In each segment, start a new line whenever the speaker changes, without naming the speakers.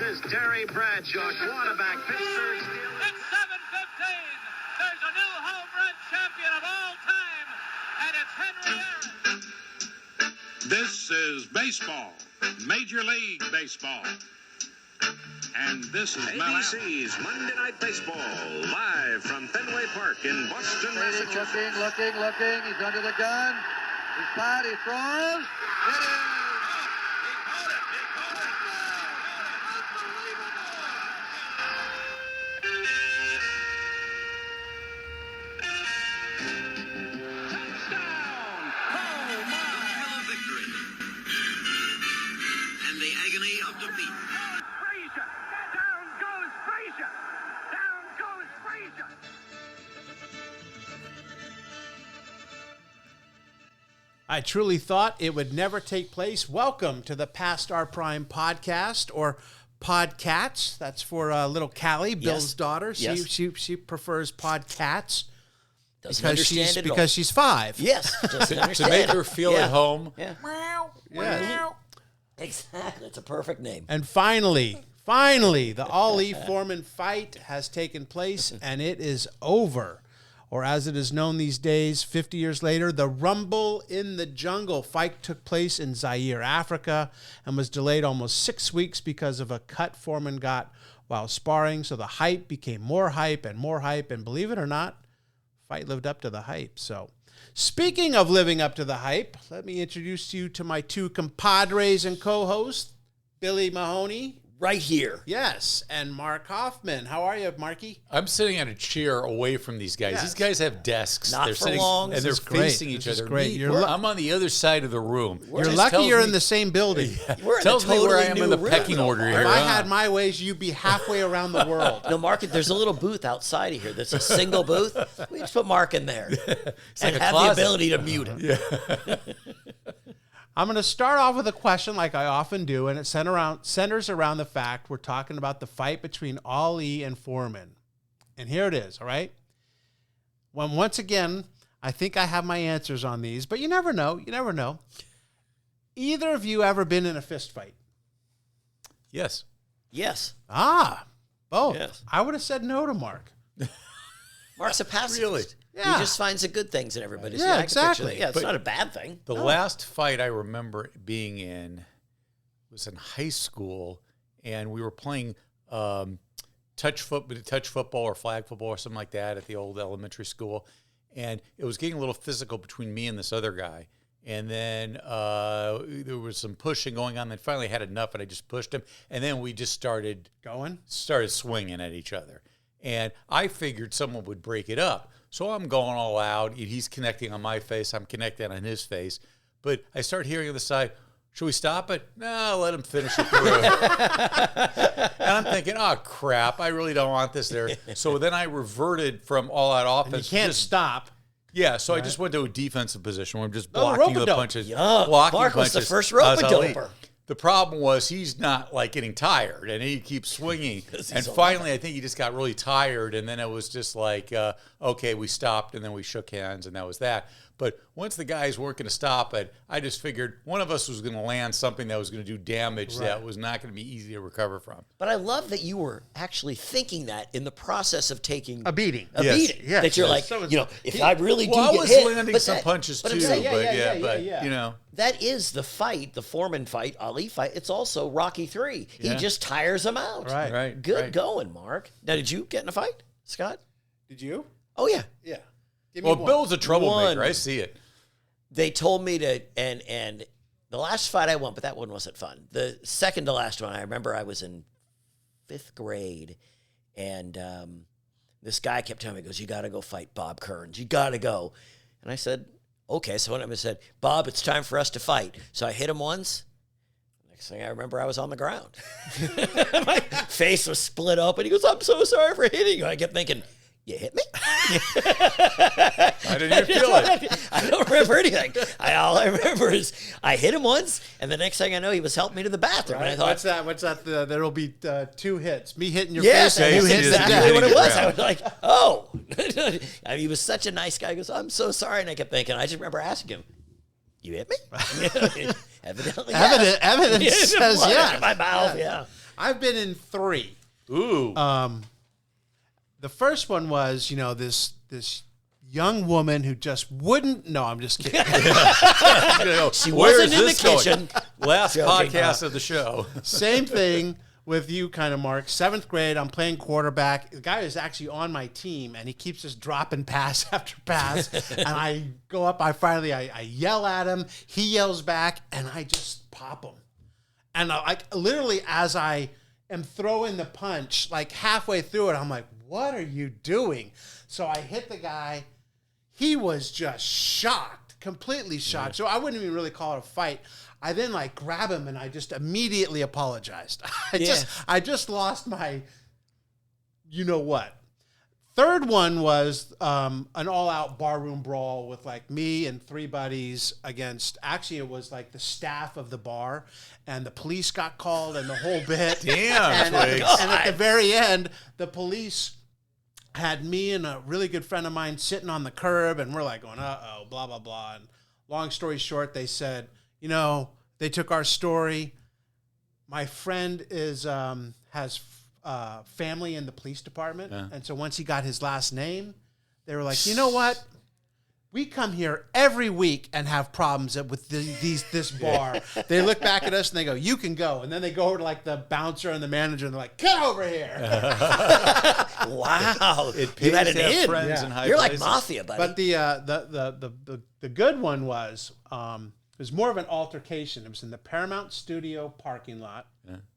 is Terry Bradshaw, quarterback, Pittsburgh Steelers.
It's 7:15. There's a new home run champion of all time, and it's Henry Aaron.
This is baseball, Major League Baseball. And this is
ABC's Monday Night Baseball, live from Fenway Park in Boston, Massachusetts.
Looking. He's under the gun. He's fired. He throws. It is.
I truly thought it would never take place. Welcome to the Past Our Prime podcast, or Podcats. That's for little Callie, Bill's daughter. She prefers Podcats because she's 5.
Yes,
to make her feel at home.
Yeah.
Yeah.
Exactly. It's a perfect name.
And finally, the Ali Foreman fight has taken place, and it is over. Or as it is known these days, 50 years later, the Rumble in the Jungle fight took place in Zaire, Africa, and was delayed almost 6 weeks because of a cut Foreman got while sparring. So the hype became more hype, and believe it or not, fight lived up to the hype. So speaking of living up to the hype, let me introduce you to my 2 compadres and co-hosts, Billy Mahoney.
Right here.
Yes, and Mark Hoffman. How are you, Marky?
I'm sitting at a chair away from these guys.
Yes.
These guys have desks.
Not
they're
for long.
And they're facing each other.
Great.
I'm on the other side of the room.
You're lucky you're in the same building.
We're in
Tells
a
me
totally
where I am in the
new
pecking
room.
order here.
If I had my ways, you'd be halfway around the world.
No, Mark, there's a little booth outside of here. That's a single booth. We just put Mark in there.
like a
have
closet.
the ability to mute him. Yeah.
I'm going to start off with a question like I often do, and it centers around the fact we're talking about the fight between Ali and Foreman. And here it is, all right? Once again, I think I have my answers on these, but you never know. You never know. Either of you ever been in a fist fight?
Yes.
Yes.
Both.
Yes.
I would have said no to Mark.
Mark's a pacifist.
Really?
Yeah.
He just finds the good things in everybody.
Yeah,
I can picture
exactly.
that. Yeah, it's
But
not a bad thing.
The last fight I remember being in was in high school, and we were playing touch football or flag football or something like that at the old elementary school, and it was getting a little physical between me and this other guy. And then there was some pushing going on. Then finally I had enough, and I just pushed him, and then we just started swinging at each other. And I figured someone would break it up. So I'm going all out. He's connecting on my face. I'm connecting on his face. But I start hearing on the side, should we stop it? No, let him finish it through. And I'm thinking, oh, crap. I really don't want this there. So then I reverted from all-out offense.
And you can't stop.
Yeah, so I just went to a defensive position where I'm just blocking the punches.
Yeah,
Blocking
Mark was the
punches.
first rope-a-doper.
The problem was he's not like getting tired, and he keeps swinging. And finally, I think he just got really tired, and then it was just like, okay, we stopped, and then we shook hands, and that was that. But once the guys weren't going to stop it, I just figured one of us was going to land something that was going to do damage that was not going to be easy to recover from.
But I love that you were actually thinking that in the process of taking
A beating.
beating.
Yes.
That you're
Yes.
like, if I really do
I
get
was
hit.
landing
but
some
that-
punches
but
too,
I'm saying,
yeah.
you know.
that is the fight, the Foreman fight, Ali fight. It's also Rocky 3. He just tires him out.
Right.
Good going, Mark. Now, did you get in a fight, Scott?
Did you?
Oh, yeah.
Yeah. Give me
Well,
one.
Bill's a troublemaker.
One.
I see it.
They told me to, and the last fight I won, but that one wasn't fun. The second to last one, I remember I was in 5th grade, and this guy kept telling me, he goes, you got to go fight Bob Kearns. You got to go. And I said, okay. So I said, Bob, it's time for us to fight. So I hit him once. Next thing I remember, I was on the ground. My face was split open. He goes, I'm so sorry for hitting you. I kept thinking, you hit me?
I didn't even feel it.
I don't remember anything. All I remember is I hit him once, and the next thing I know, he was helping me to the bathroom.
Right.
And I thought,
What's that? There'll be 2 hits. Me hitting your
yes,
face and you
that's
hitting
exactly
the
what it was.
ground.
I was like, oh. I mean, he was such a nice guy. He goes, I'm so sorry. And I kept thinking, I just remember asking him, you hit me? Evidently,
Evidence says
Blood
yes.
in my mouth, yeah.
I've been in 3.
Ooh.
The first one was, this young woman who just wouldn't. No, I'm just kidding.
She
Where
wasn't
is
in the
this going?
kitchen.
Last
Joking.
podcast of the show.
Same thing with you, kind of, Mark. 7th grade, I'm playing quarterback. The guy is actually on my team, and he keeps just dropping pass after pass. And I go up, I yell at him. He yells back, and I just pop him. And literally, as I am throwing the punch, like halfway through it, I'm like, what are you doing? So I hit the guy. He was just shocked, completely shocked. So I wouldn't even really call it a fight. I then grab him and I just immediately apologized. I just lost my, what. Third one was an all-out barroom brawl with me and 3 buddies against. Actually, it was the staff of the bar, and the police got called and the whole bit.
Damn,
and at the very end, the police had me and a really good friend of mine sitting on the curb, and we're going, uh-oh, blah, blah, blah. And long story short, they said, they took our story. My friend has family in the police department. And so once he got his last name, they were like, you know what? We come here every week and have problems with this bar. They look back at us and they go, you can go. And then they go over to the bouncer and the manager and they're like, get over here.
Wow.
You
had an in.
friends in high
You're
places.
like mafia, buddy.
But the good one was, it was more of an altercation. It was in the Paramount Studio parking lot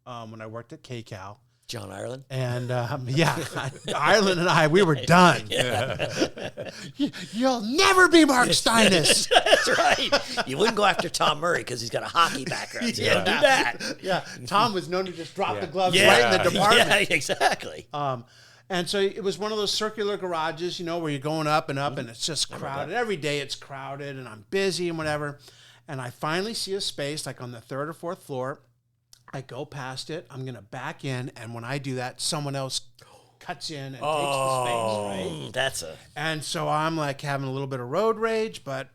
when I worked at KCAL.
John Ireland.
And Ireland and we were done. You'll never be Mark Steinis.
That's right. You wouldn't go after Tom Murray because he's got a hockey background. So you don't do that.
Yeah, Tom was known to just drop the gloves right in the department.
Yeah, exactly.
And so it was one of those circular garages, where you're going up and up, and it's just crowded. Every day it's crowded, and I'm busy and whatever. And I finally see a space on the 3rd or 4th floor. I go past it. I'm going to back in. And when I do that, someone else cuts in and takes the space, right? And so I'm having a little bit of road rage, but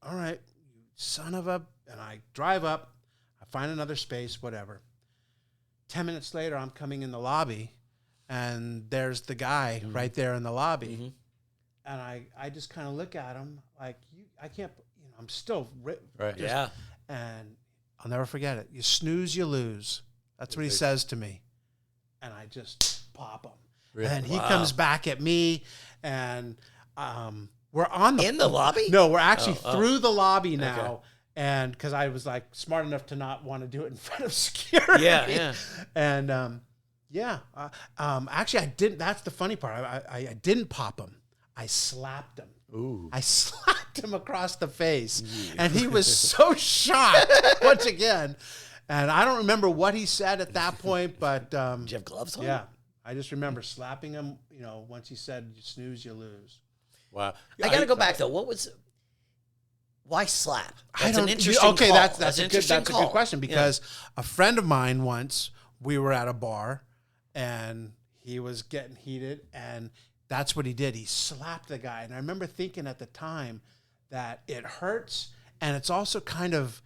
all right, you son of a... And I drive up. I find another space, whatever. 10 minutes later, I'm coming in the lobby, and there's the guy right there in the lobby. Mm-hmm. And I just kind of look at him I can't... I'm still...
Right.
Yeah.
And... I'll never forget it. You snooze, you lose. That's what he says to me. And I just pop him. Really? And he comes back at me, and we're on the...
In the lobby?
No, we're actually through the lobby now. Okay. And because I was smart enough to not want to do it in front of security.
Yeah.
And actually, I didn't. That's the funny part. I didn't pop him. I slapped him.
Ooh.
I slapped him across the face, and he was so shocked once again. And I don't remember what he said at that point, but
did you have gloves on?
Yeah, I just remember slapping him. Once he said, "You snooze, you lose."
Wow.
I got to go back though. Why slap? That's an interesting call.
That's a good question because a friend of mine once, we were at a bar, and he was getting heated, and that's what he did. He slapped the guy. And I remember thinking at the time that it hurts, and it's also kind of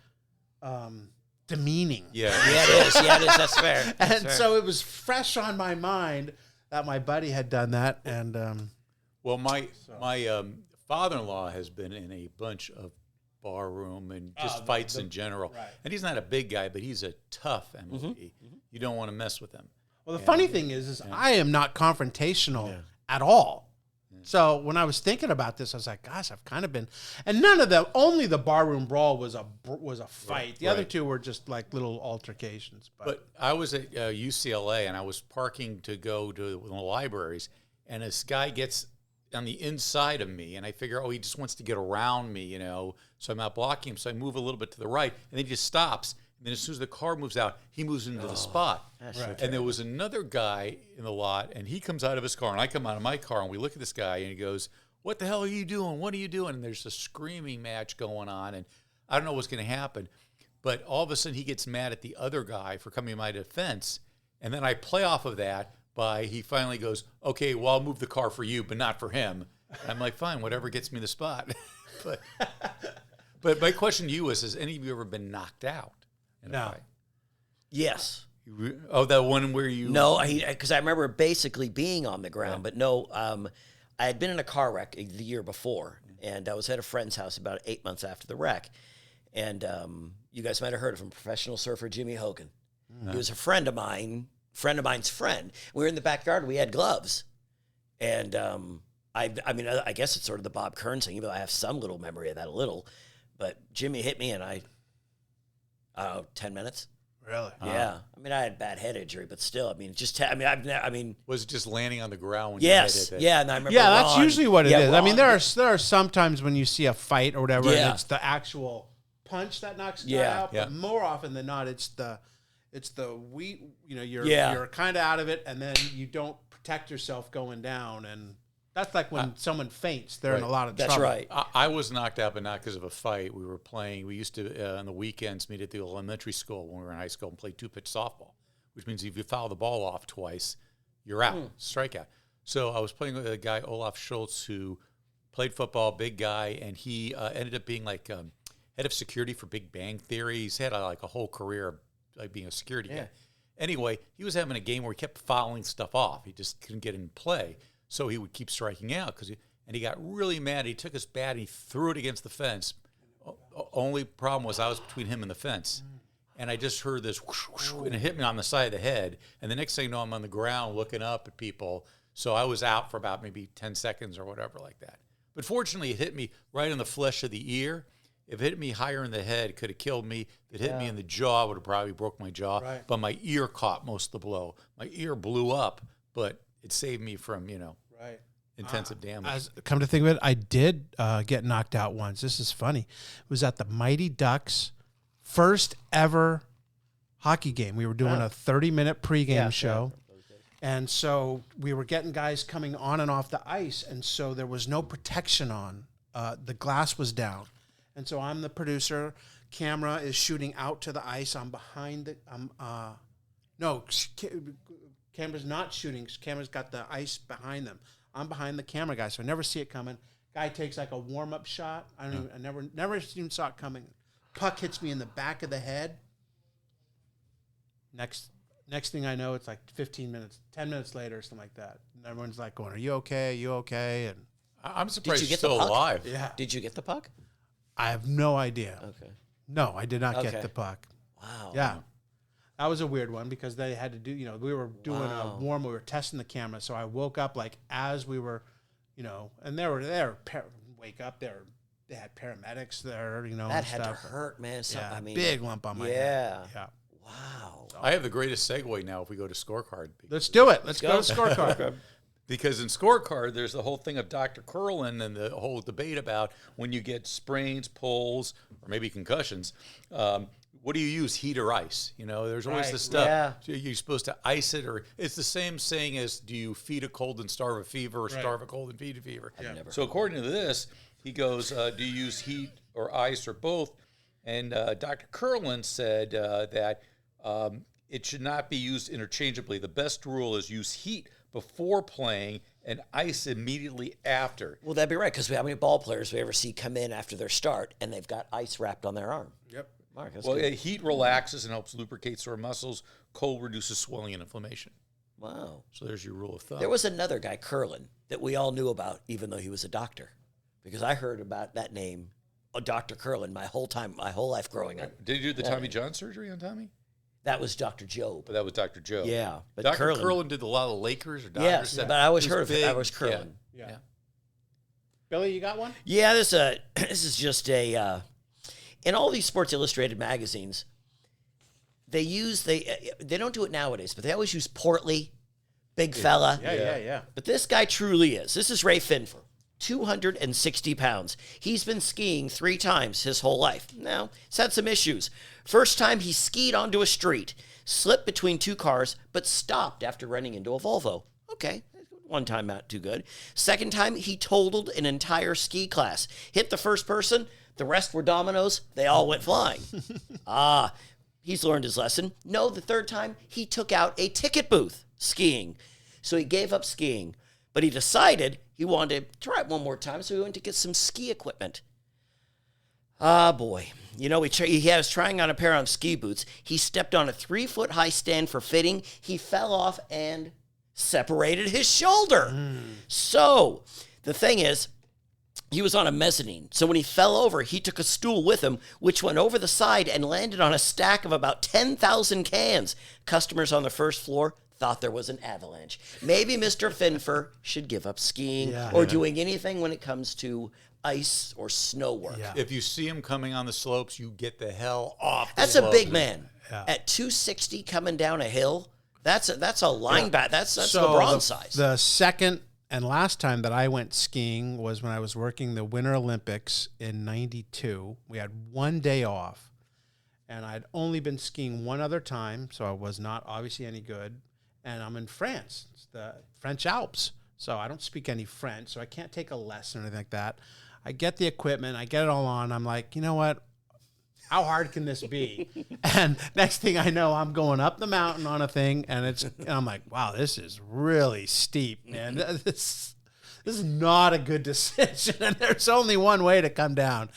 demeaning.
Yeah.
Yeah, it is. That's fair.
So it was fresh on my mind that my buddy had done that. And
well, my father-in-law has been in a bunch of barroom and just fights in general. Right. And he's not a big guy, but he's a tough MOP. Mm-hmm. You don't want to mess with him.
Well, the funny thing is I am not confrontational at all. So when I was thinking about this, I was like, gosh, I've kind of been, and none of them, only the barroom brawl was a fight. The other two were just little altercations. But
I was at UCLA, and I was parking to go to one of the libraries, and this guy gets on the inside of me, and I figure, he just wants to get around me, so I'm not blocking him. So I move a little bit to the right, and then he just stops. And then as soon as the car moves out, he moves into the spot.
Right.
And there was another guy in the lot, and he comes out of his car, and I come out of my car, and we look at this guy, and he goes, "What the hell are you doing? What are you doing?" And there's a screaming match going on, and I don't know what's going to happen. But all of a sudden, he gets mad at the other guy for coming to my defense, and then I play off of that by he finally goes, "Okay, well, I'll move the car for you, but not for him." And I'm like, fine, whatever gets me the spot. But my question to you is, has any of you ever been knocked out?
No.
Yes.
That one where you...
No, because I remember basically being on the ground, but no, I had been in a car wreck the year before, and I was at a friend's house about 8 months after the wreck, and you guys might have heard of him, professional surfer Jimmy Hogan. He was a friend of mine's friend. We were in the backyard, we had gloves, and I mean, I guess it's sort of the Bob Kearns thing, even though I have some little memory of that but Jimmy hit me, and 10 minutes.
Really?
Yeah. I mean, I had bad head injury, but still, I mean,
Was it just landing on the ground when
yes.
you hit it?
Yeah. And I remember
That's usually what it is. I mean,
Ron,
there are some times when you see a fight or whatever, and
Yeah.
it's the actual punch that knocks the guy
Yeah.
out.
Yeah.
But more often than not, it's the you're
Yeah.
you're kind of out of it, and then you don't protect yourself going down, and that's like when someone faints, they're in a lot of
That's
trouble.
right.
I was knocked out, but not because of a fight. We were playing. We used to, on the weekends, meet at the elementary school when we were in high school and play two-pitch softball, which means if you foul the ball off twice, you're out, strikeout. So I was playing with a guy, Olaf Schultz, who played football, big guy, and he ended up being like head of security for Big Bang Theory. He's had like a whole career of like being a security guy. Anyway, he was having a game where he kept fouling stuff off. He just couldn't get in play. So he would keep striking out and he got really mad. He took his bat and he threw it against the fence. Only problem was I was between him and the fence. And I just heard this whoosh, whoosh, and it hit me on the side of the head. And the next thing you know, I'm on the ground looking up at people. So I was out for about maybe 10 seconds or whatever like that. But fortunately, it hit me right in the flesh of the ear. If it hit me higher in the head, it could have killed me. If it hit me in the jaw, it would have probably broke my jaw.
Right.
But my ear caught most of the blow. My ear blew up, but it saved me from,
Right.
intensive damage.
Come to think of it, I did get knocked out once. This is funny. It was at the Mighty Ducks' first ever hockey game. We were doing a 30-minute pregame show. And so we were getting guys coming on and off the ice, and so there was no protection on. The glass was down. And so I'm the producer. Camera is shooting out to the ice. I'm behind the camera's not shooting. Camera's got the ice behind them. I'm behind the camera guy, so I never see it coming. Guy takes like a warm-up shot. I never even saw it coming. Puck hits me in the back of the head. Next thing I know, it's like 10 minutes later, or something like that. And everyone's like going, "Are you okay? Are you okay?" And
I'm surprised
you
you're
get the
still
puck?
alive.
yeah,
Did you get the puck?
I have no idea.
Okay.
No, I did not
Okay.
get the puck.
Wow.
Yeah. That was a weird one because they had to do, we were doing a warm, we were testing the camera. So I woke up like as we were, and they were wake up there. They had paramedics there,
That
and
had
stuff.
to hurt, man. So,
Yeah,
I mean,
big lump on my head. Yeah.
Wow.
I have the greatest segue now if we go to scorecard.
Let's do it. Let's go to scorecard.
Because in scorecard, there's the whole thing of Dr. Curlin and the whole debate about when you get sprains, pulls, or maybe concussions, what do you use, heat or ice? There's always
Right,
this stuff.
yeah.
You're supposed to ice it, or it's the same saying as do you feed a cold and starve a fever, or starve a cold and feed a fever? So according to this, he goes, do you use heat or ice or both? And Dr. Curlin said that it should not be used interchangeably. The best rule is use heat before playing and ice immediately after.
Well, that'd be right, because how many ball players we ever see come in after their start and they've got ice wrapped on their arm?
Yep.
Mark, that's
Well,
good.
heat relaxes and helps lubricate sore muscles. Cold reduces swelling and inflammation.
Wow.
So there's your rule of thumb.
There was another guy, Curlin, that we all knew about, even though he was a doctor, because I heard about that name, Dr. Curlin, my whole life growing up.
Did you do the Tommy John surgery on Tommy?
That was Dr. Job.
But that was Dr. Joe.
Yeah, but
Dr.
Curlin-
Curlin did a lot of Lakers or Dodgers.
Yes,
stuff.
but I always
He
heard of it.
big.
I was Curlin.
Yeah. Billy, you got one?
Yeah, this is just a in all these Sports Illustrated magazines, they don't do it nowadays, but they always use portly, big fella.
Yeah.
But this guy truly is. This is Ray Finfer, 260 pounds. He's been skiing 3 times his whole life. Now, he's had some issues. First time he skied onto a street, slipped between 2 cars, but stopped after running into a Volvo. Okay, one time not too good. Second time, he totaled an entire ski class. Hit the first person, the rest were dominoes, they all went flying. He's learned his lesson. No, the third time, he took out a ticket booth skiing. So he gave up skiing, but he decided he wanted to try it one more time, so he went to get some ski equipment. Ah, boy. You know, he was trying on a pair of ski boots. He stepped on a 3-foot-high stand for fitting. He fell off and separated his shoulder. So the thing is, he was on a mezzanine. So when he fell over, he took a stool with him, which went over the side and landed on a stack of about 10,000 cans. Customers on the first floor thought there was an avalanche. Maybe Mr. Finfer should give up skiing or doing anything when it comes to ice or snow work.
Yeah.
If you see him coming on the slopes, you get the hell off.
That's a big man. At 260 coming down a hill, that's a linebacker. That's LeBron size.
The second and last time that I went skiing was when I was working the Winter Olympics in '92. We had one day off, and I'd only been skiing one other time, so I was not obviously any good. And I'm in France, it's the French Alps, so I don't speak any French, so I can't take a lesson or anything like that. I get the equipment, I get it all on. I'm like, you know what? How hard can this be? And next thing I know, I'm going up the mountain on a thing, and I'm like, wow, this is really steep, man. This is not a good decision, and there's only one way to come down.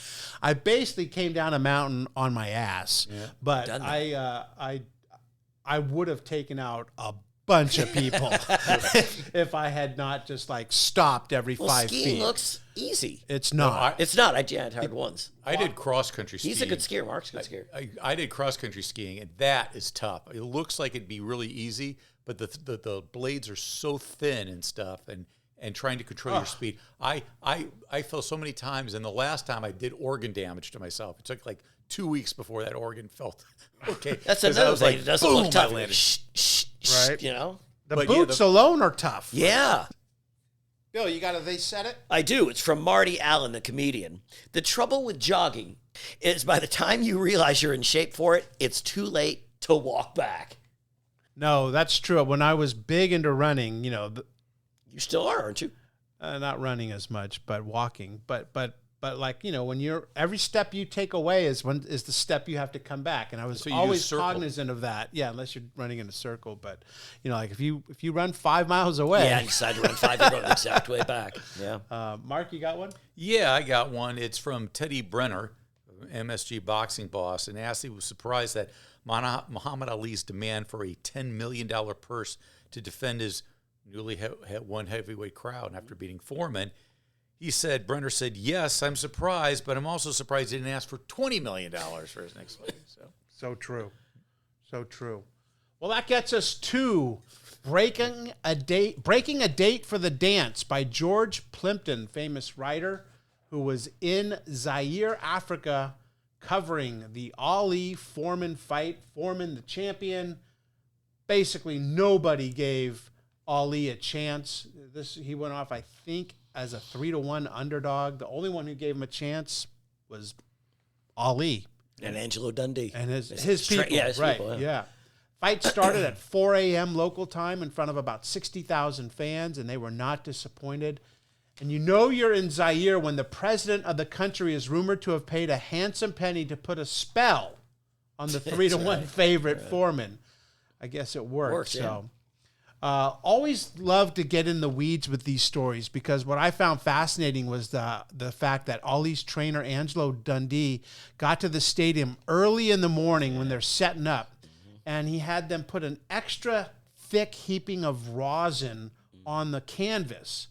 I basically came down a mountain on my ass, but I would have taken out a bunch of people if I had not just like stopped every 5 feet.
Skiing looks easy.
It's not.
It's not. I had hard ones.
I did cross-country skiing.
He's a good skier. Mark's a good skier.
I did cross-country skiing, and that is tough. It looks like it'd be really easy, but the blades are so thin and stuff, and trying to control your speed. I fell so many times, and the last time I did organ damage to myself. It took like 2 weeks before that organ felt okay.
That's another thing.
Like,
It doesn't
boom,
look tough.
I landed.
Right.
You know?
The boots alone are tough.
Yeah.
Bill, they said it?
I do. It's from Marty Allen, the comedian. The trouble with jogging is by the time you realize you're in shape for it, it's too late to walk back.
No, that's true. When I was big into running, you
You still are, aren't you?
not running as much, but walking. But like, when every step you take away is the step you have to come back. And I was always cognizant of that. Yeah, unless you're running in a circle. But like if you run 5 miles away.
Yeah, you decide to run 5, you're going the exact way back. Yeah.
Mark, you got one?
Yeah, I got one. It's from Teddy Brenner, MSG boxing boss, and asked he was surprised that Muhammad Ali's demand for a $10 million purse to defend his newly won heavyweight crown after beating Foreman. Brenner said, yes, I'm surprised, but I'm also surprised he didn't ask for $20 million for his next fight.
So true. So true. Well, that gets us to Breaking a Date for the Dance by George Plimpton, famous writer who was in Zaire, Africa, covering the Ali Foreman fight. Foreman, the champion. Basically, nobody gave Ali a chance. He went off, I think, as a 3-1 underdog. The only one who gave him a chance was Ali.
And Angelo Dundee.
And his people.
His
right,
people,
yeah. Fight started at 4 a.m. local time in front of about 60,000 fans, and they were not disappointed. And you're in Zaire when the president of the country is rumored to have paid a handsome penny to put a spell on the 3-1 favorite Foreman. I guess it worked. So. Always love to get in the weeds with these stories because what I found fascinating was the fact that Ali's trainer, Angelo Dundee, got to the stadium early in the morning when they're setting up, and he had them put an extra thick heaping of rosin on the canvas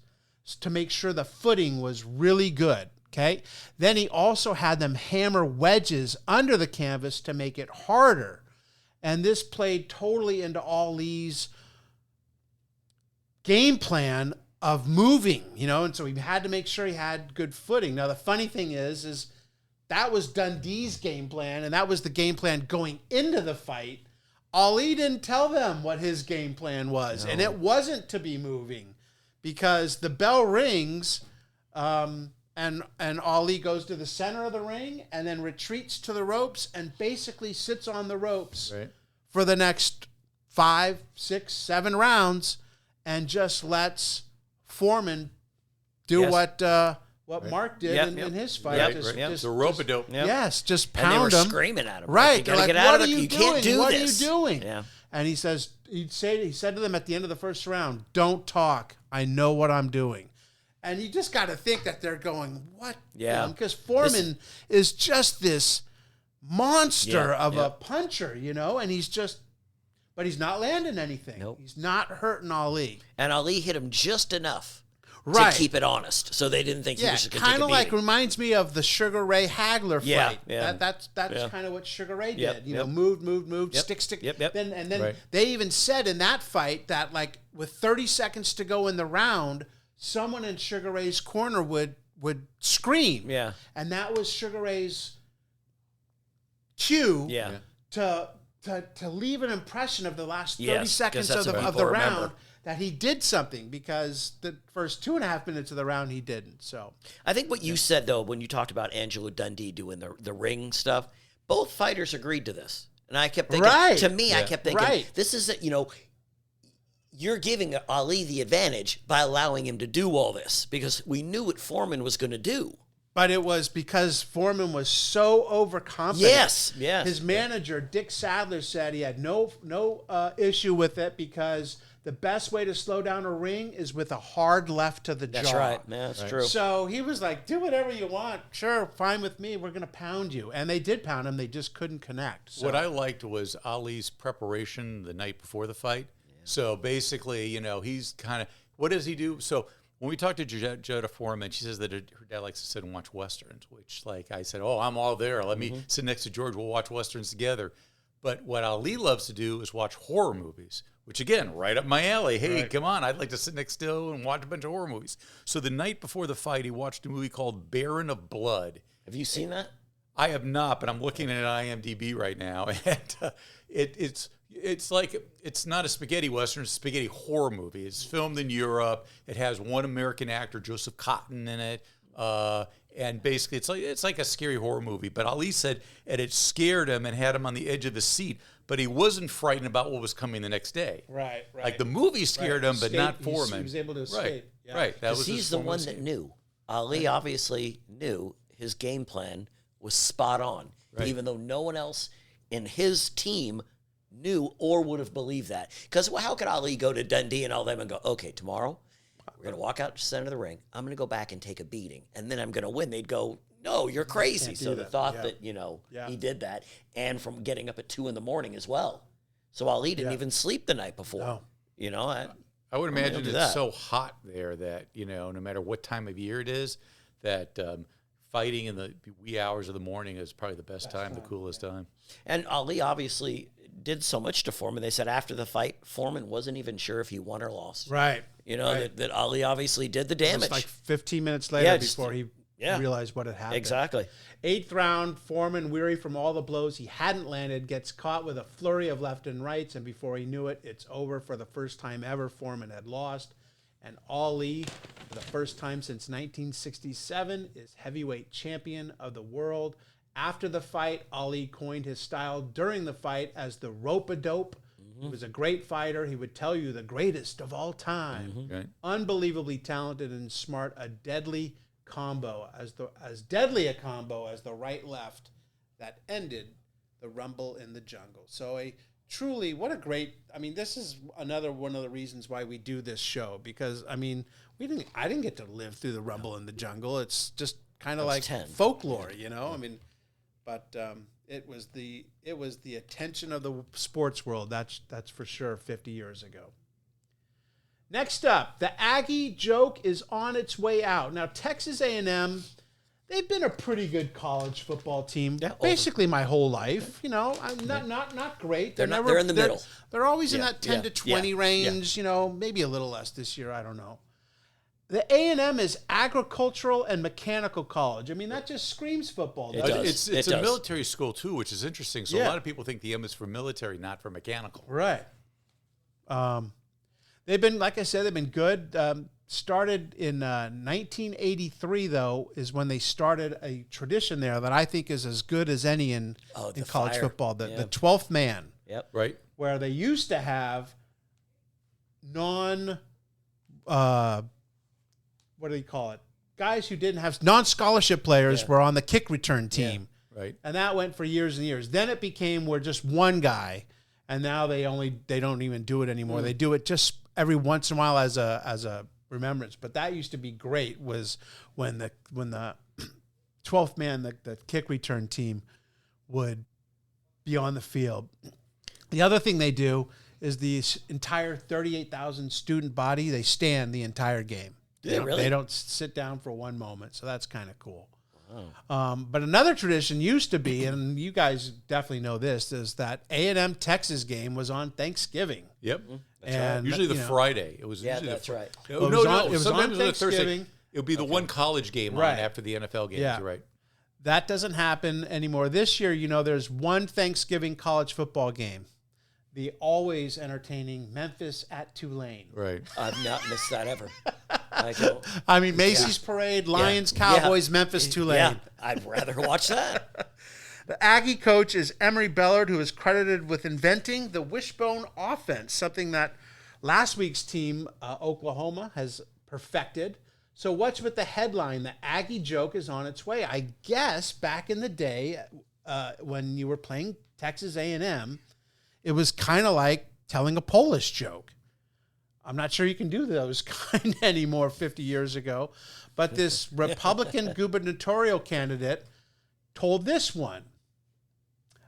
to make sure the footing was really good, okay? Then he also had them hammer wedges under the canvas to make it harder, and this played totally into Ali's game plan of moving, and so he had to make sure he had good footing. Now, the funny thing is that was Dundee's game plan, and that was the game plan going into the fight. Ali didn't tell them what his game plan was, and it wasn't to be moving because the bell rings, and Ali goes to the center of the ring and then retreats to the ropes and basically sits on the ropes for the next 5, 6, 7 rounds. And just lets Foreman do what Mark did in his fight.
Just the rope-a-dope.
Yes, just
And they
pound
were
him.
screaming at him.
Right.
You
They're
gotta
like,
get out
what
of
are
it.
you
can't
doing?
do
What
this.
are you doing?
Yeah.
And he said to them at the end of the first round, don't talk. I know what I'm doing. And you just got to think that they're going, what?
Yeah.
Because Foreman is just this monster of a puncher, and but he's not landing anything.
Nope.
He's not hurting Ali.
And Ali hit him just enough
Right.
to keep it honest, so they didn't think he was going to take a
kind of like
beating.
reminds me of the Sugar Ray Hagler fight.
Yeah.
That's kind of what Sugar Ray
Yep,
did.
yep.
Moved,
Yep,
stick.
yep.
Then
Right.
they even said in that fight that like with 30 seconds to go in the round, someone in Sugar Ray's corner would scream.
Yeah.
And that was Sugar Ray's cue.
Yeah.
To leave an impression of the last 30
Yes,
seconds
'cause
of
that's what
the
people
round
remember.
that he did something, because the first 2.5 minutes of the round he didn't. So
I think what you said, though, when you talked about Angelo Dundee doing the ring stuff, both fighters agreed to this. And I kept thinking,
Right.
to me, I kept thinking,
Right.
this is, you're giving Ali the advantage by allowing him to do all this, because we knew what Foreman was going to do.
But it was because Foreman was so overconfident.
Yes.
His manager, Dick Sadler, said he had no issue with it because the best way to slow down a ring is with a hard left to the
That's
jaw.
right. Yeah, that's true.
So he was like, do whatever you want. Sure, fine with me. We're going to pound you. And they did pound him. They just couldn't connect. So.
What I liked was Ali's preparation the night before the fight. So basically, he's kind of, what does he do? So when we talked to Jada Foreman, she says that her dad likes to sit and watch Westerns, which, like I said, I'm all there. Let me sit next to George. We'll watch Westerns together. But what Ali loves to do is watch horror movies, which, again, right up my alley. Hey, come on. I'd like to sit next to and watch a bunch of horror movies. So the night before the fight, he watched a movie called Baron of Blood.
Have you seen that?
I have not, but I'm looking at IMDb right now, and it's like, it's not a spaghetti western, it's a spaghetti horror movie. It's filmed in Europe. It has one American actor, Joseph Cotton, in it, and basically it's like a scary horror movie. But Ali said, and it scared him and had him on the edge of the seat, but he wasn't frightened about what was coming the next day.
Right.
Like the movie scared him, but not Foreman.
He was able to escape.
Right.
Yeah.
Right. That was
Because he's the one that knew. Ali obviously knew his game plan was spot on,
Right.
even though no one else in his team knew or would have believed that. Because how could Ali go to Dundee and all them and go, okay, tomorrow we're going to walk out to the center of the ring. I'm going to go back and take a beating, and then I'm going to win. They'd go, no, you're crazy.
Can't do
So the
that.
thought
Yeah.
that,
Yeah.
he did that, and from getting up at 2 a.m. as well. So Ali didn't even sleep the night before.
No.
I would imagine
do
it's
that.
so hot there that, no matter what time of year it is, that fighting in the wee hours of the morning is probably the best time, the coolest time.
And Ali obviously did so much to Foreman. They said after the fight, Foreman wasn't even sure if he won or lost.
Right.
That Ali obviously did the
It
damage.
was like 15 minutes later
Yeah, just-
before he realized what had happened.
Exactly.
8th round, Foreman, weary from all the blows he hadn't landed, gets caught with a flurry of left and rights, and before he knew it, it's over. For the first time ever, Foreman had lost. And Ali, for the first time since 1967, is heavyweight champion of the world. After the fight, Ali coined his style during the fight as the rope-a-dope. He was a great fighter. He would tell you the greatest of all time.
Right.
Unbelievably talented and smart, a deadly combo, as deadly a combo as the right-left that ended the Rumble in the Jungle. So what a great, this is another one of the reasons why we do this show, because I didn't get to live through the Rumble in the Jungle. It's just kind of like
10.
folklore, but it was the attention of the sports world. That's for sure 50 years ago. Next up, the Aggie joke is on its way out. Now, Texas A&M, they've been a pretty good college football team basically my whole life. I'm not great.
They're in the middle.
They're always in
Yeah,
that 10
yeah,
to 20
yeah,
range. Maybe a little less this year. I don't know. The A&M is agricultural and mechanical college. That just screams football.
It
doesn't
does.
It's
It
a
does.
military school, too, which is interesting. So a
Yeah.
lot of people think the M is for military, not for mechanical.
Right. They've been, like I said, they've been good. Started in 1983, though, is when they started a tradition there that I think is as good as any in college
fire.
football. The
Yeah.
12th man,
Yep.
Right?
where they used to have what do you call it? Guys who didn't have non-scholarship players were on the kick return team.
Right.
And that went for years and years. Then it became we're just one guy, and now they don't even do it anymore. They do it just every once in a while as a remembrance, but that used to be great. Was when the 12th man, the kick return team, would be on the field. The other thing they do is the entire 38,000 student body, they stand the entire game. They don't sit down for one moment, so that's kind of cool. Wow. But another tradition used to be, and you guys definitely know this, is that A&M Texas game was on Thanksgiving.
Yep.
And
right. Usually the Friday. It was usually
that's right.
No,
Well,
no,
it was
sometimes
on
it was a Thursday.
Thanksgiving.
It would be the one college game
Right.
on after the NFL games.
Yeah.
You're right.
That doesn't happen anymore. This year, there's one Thanksgiving college football game. The always entertaining Memphis at Tulane.
Right.
I've not missed that ever. I don't.
I mean, Macy's Parade, Lions, Cowboys, Memphis, Tulane.
Yeah, I'd rather watch that.
The Aggie coach is Emery Bellard, who is credited with inventing the wishbone offense, something that last week's team, Oklahoma, has perfected. So what's with the headline? The Aggie joke is on its way. I guess back in the day when you were playing Texas A&M, it was kind of like telling a Polish joke. I'm not sure you can do those kind anymore 50 years ago. But this Republican gubernatorial candidate told this one.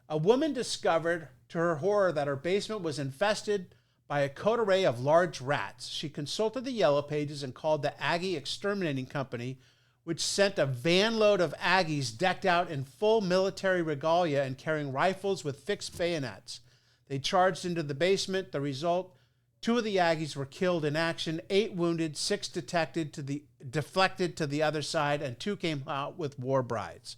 A woman discovered, to her horror, that her basement was infested by a coterie of large rats. She consulted the Yellow Pages and called the Aggie Exterminating Company, which sent a van load of Aggies decked out in full military regalia and carrying rifles with fixed bayonets. They charged into the basement. The result, 2 of the Aggies were killed in action, 8 wounded, 6 deflected to the other side, and 2 came out with war brides.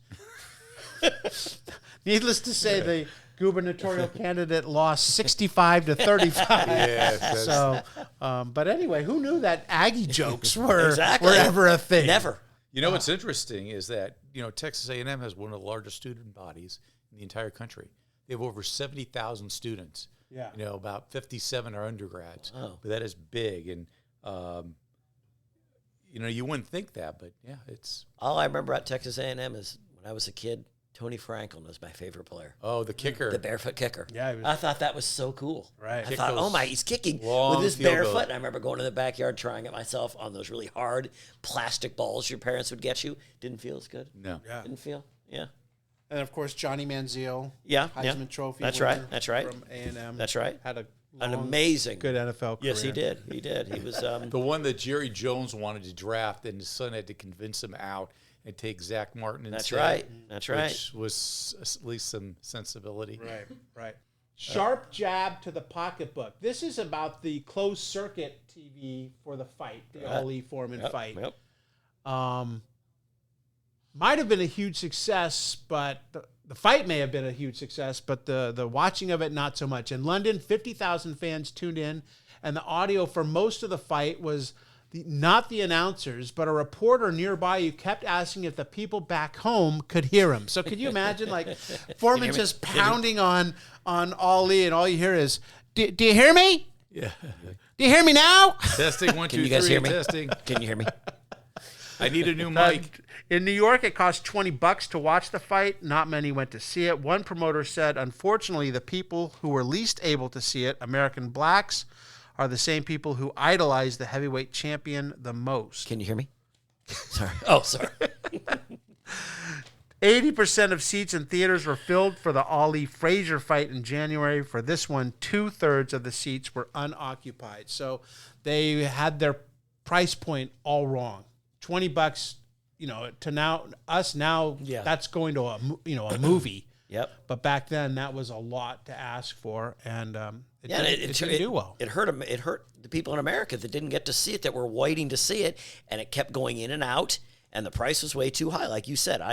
Needless to say, the gubernatorial candidate lost 65 to 35.
Yes,
So, but anyway, who knew that Aggie jokes were
Exactly.
ever a thing?
Never.
You know what's interesting is that Texas A&M has one of the largest student bodies in the entire country. They have over 70,000 students.
Yeah.
About 57 are undergrads.
Wow.
But that is big, and you wouldn't think that, but yeah, it's.
All I remember at Texas A&M is when I was a kid, Tony Franklin was my favorite player.
Oh, the kicker.
The barefoot kicker.
Yeah, he was-
I thought that was so cool.
Right.
I
Kick
thought,
those
oh my, he's kicking
long
with his
field
barefoot.
goals.
And I remember going to the backyard trying it myself on those really hard plastic balls your parents would get you. Didn't feel as good.
No.
Yeah.
Didn't feel. Yeah.
And of course, Johnny Manziel,
Yeah.
Heisman
yeah.
Trophy.
That's
winner
right. That's right.
From A&M.
That's right.
Had
An
long,
amazing.
good NFL career.
Yes, he did. He did. He was.
The one that Jerry Jones wanted to draft, and his son had to convince him out and take Zach Martin instead.
That's right. That's right.
Which was at least some sensibility.
Right. Sharp jab to the pocketbook. This is about the closed circuit TV for the fight, the Ali Foreman fight.
Yep.
Might have been a huge success, but the fight may have been a huge success, but the watching of it, not so much. In London, 50,000 fans tuned in, and the audio for most of the fight was not the announcers, but a reporter nearby who kept asking if the people back home could hear him. So could you imagine, like, Foreman just pounding on Ali, and all you hear is, do you hear me?
Yeah.
Do you hear me now?
Testing, 1, 2, 3.
you guys hear me?
Testing.
Can you hear me?
I need a new mic.
In New York, it cost $20 to watch the fight. Not many went to see it. One promoter said, unfortunately, the people who were least able to see it, American blacks, are the same people who idolize the heavyweight champion the most.
Can you hear me? Sorry. Oh, sorry.
80% of seats in theaters were filled for the Ali Frazier fight in January. For this one, 2/3 of the seats were unoccupied. So they had their price point all wrong. $20, to now,
Yeah.
that's going to a movie.
Yep.
But back then, that was a lot to ask for, and it
Yeah,
didn't do well.
It hurt them. It hurt the people in America that didn't get to see it, that were waiting to see it, and it kept going in and out. And the price was way too high, like you said.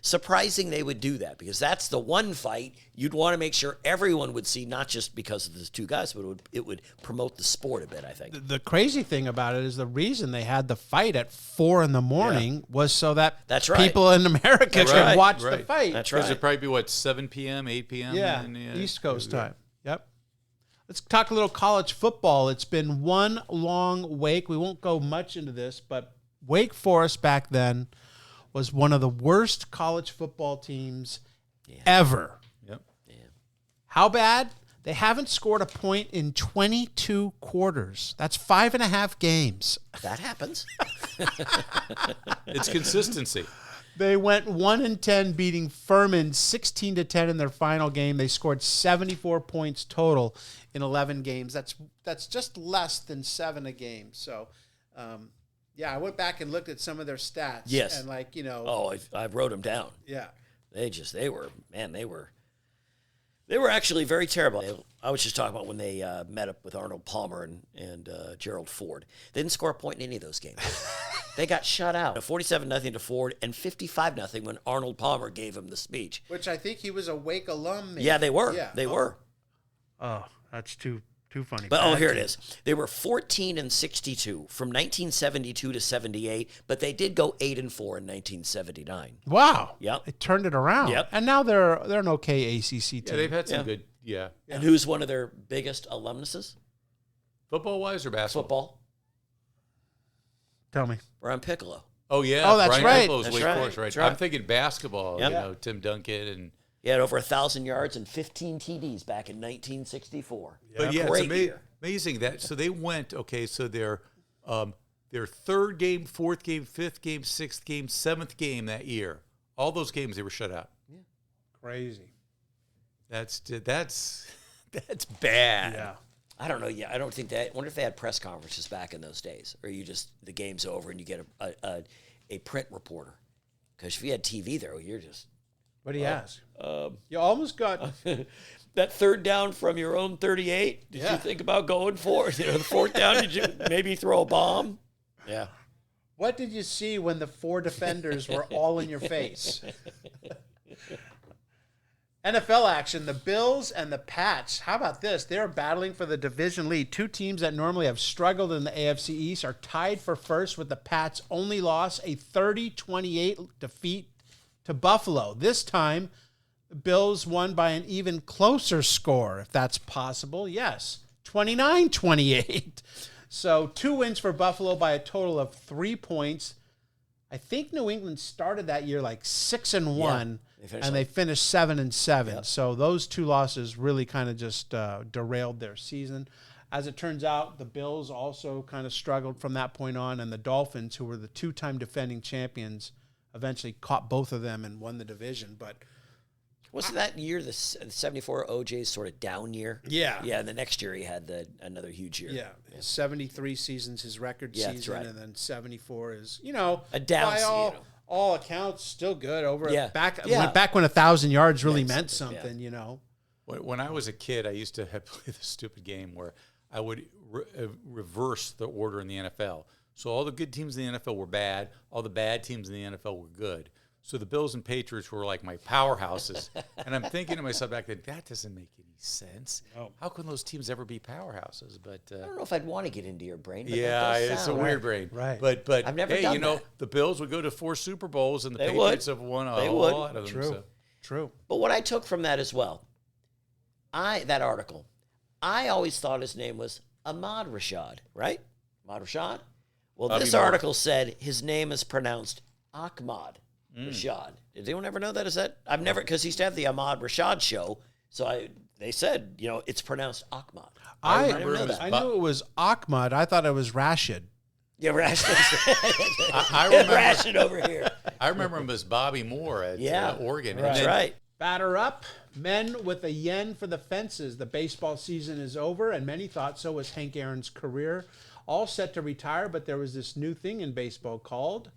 Surprising they would do that, because that's the one fight you'd want to make sure everyone would see, not just because of the 2 guys, but it would promote the sport a bit, I think.
The crazy thing about it is the reason they had the fight at 4 a.m. was so that
That's right.
people in America could
right.
watch the
Right.
fight.
That's
Because
right.
it'd probably be, 7 p.m., 8 p.m.?
Yeah,
And,
East Coast time. Yep. Let's talk a little college football. It's been one long wake. We won't go much into this, but Wake Forest back then was one of the worst college football teams ever.
Yep.
Yeah.
How bad? They haven't scored a point in 22 quarters. That's 5.5 games.
That happens.
It's consistency.
They went 1-10, beating Furman 16-10 in their final game. They scored 74 points total in 11 games. That's just less than 7 a game. So, I went back and looked at some of their stats.
Yes.
And
Oh, I wrote them down.
Yeah.
They were actually very terrible. I was just talking about when they met up with Arnold Palmer and Gerald Ford. They didn't score a point in any of those games. They got shut out. 47-0 to Ford and 55-0 when Arnold Palmer gave him the speech.
Which I think he was a Wake alum. Maybe.
Yeah, they were.
Yeah.
They were.
Oh, that's too funny.
But here it is. They were 14-62 from 1972 to 78, but they did go 8-4 in 1979.
Wow.
Yep.
They turned it around.
Yep.
And now they're an okay ACC team.
Yeah, they've had some good. Yeah.
And who's one of their biggest alumnuses?
Football wise or basketball?
Football.
Tell me.
Brian Piccolo.
Oh yeah.
Oh, that's
Brian
right.
Piccolo's
That's
Wake
right.
Forest, right?
That's right.
I'm thinking basketball.
Yep.
You know, Tim Duncan and.
He had over 1,000 yards and 15 TDs back in 1964.
But yeah,
Great
it's
year.
amazing that. So they went, okay, so their third game, fourth game, fifth game, sixth game, seventh game that year, all those games they were shut out.
Yeah. Crazy.
That's bad.
Yeah.
I don't know. Yeah, I don't think that. I wonder if they had press conferences back in those days, or you just the game's over and you get a print reporter. Because if you had TV there, you're just.
What do you ask? You almost got
that third down from your own 38. Did you think about going for it? The fourth down, did you maybe throw a bomb? Yeah.
What did you see when the 4 defenders were all in your face? NFL action, the Bills and the Pats. How about this? They're battling for the division lead. 2 teams that normally have struggled in the AFC East are tied for first with the Pats' only loss, a 30-28 defeat to Buffalo. This time, the Bills won by an even closer score, if that's possible. Yes, 29-28. So 2 wins for Buffalo by a total of 3 points. I think New England started that year like 6-1, and they finished 7-7. Yep. So those 2 losses really kind of just derailed their season. As it turns out, the Bills also kind of struggled from that point on, and the Dolphins, who were the 2-time defending champions, eventually caught both of them and won the division. But
wasn't that year the 74 OJ's sort of down year?
Yeah.
Yeah, and the next year he had another huge year.
Yeah. 73 seasons, his record season,
that's right.
and then 74 is,
a down
by all accounts, still good. Back when 1,000 yards really meant something,
When I was a kid, I used to play this stupid game where I would reverse the order in the NFL. So all the good teams in the NFL were bad. All the bad teams in the NFL were good. So the Bills and Patriots were like my powerhouses. And I'm thinking to myself back then, that doesn't make any sense. No. How can those teams ever be powerhouses? But
I don't know if I'd want to get into your brain. But
yeah, it's a weird brain.
Right.
But
I've never done that.
The Bills would go to 4 Super Bowls, and the
They
Patriots
would.
have won a
They
whole
would.
lot of them.
True.
So.
True.
But what I took from that as well, that article, I always thought his name was Ahmad Rashad, right? Ahmad Rashad? Well, this article said his name is pronounced Ahmad Rashad. Did anyone ever know that? Is that? I've never, because he used to have the Ahmad Rashad show. So they said, it's pronounced Ahmad. I didn't know that.
I knew it was Ahmad. I thought it was Rashid.
Yeah, Rashid.
I remember
Rashid over here.
I remember him as Bobby Moore at Oregon.
Right.
That's right.
Batter up. Men with a yen for the fences. The baseball season is over, and many thought so was Hank Aaron's career. All set to retire, but there was this new thing in baseball called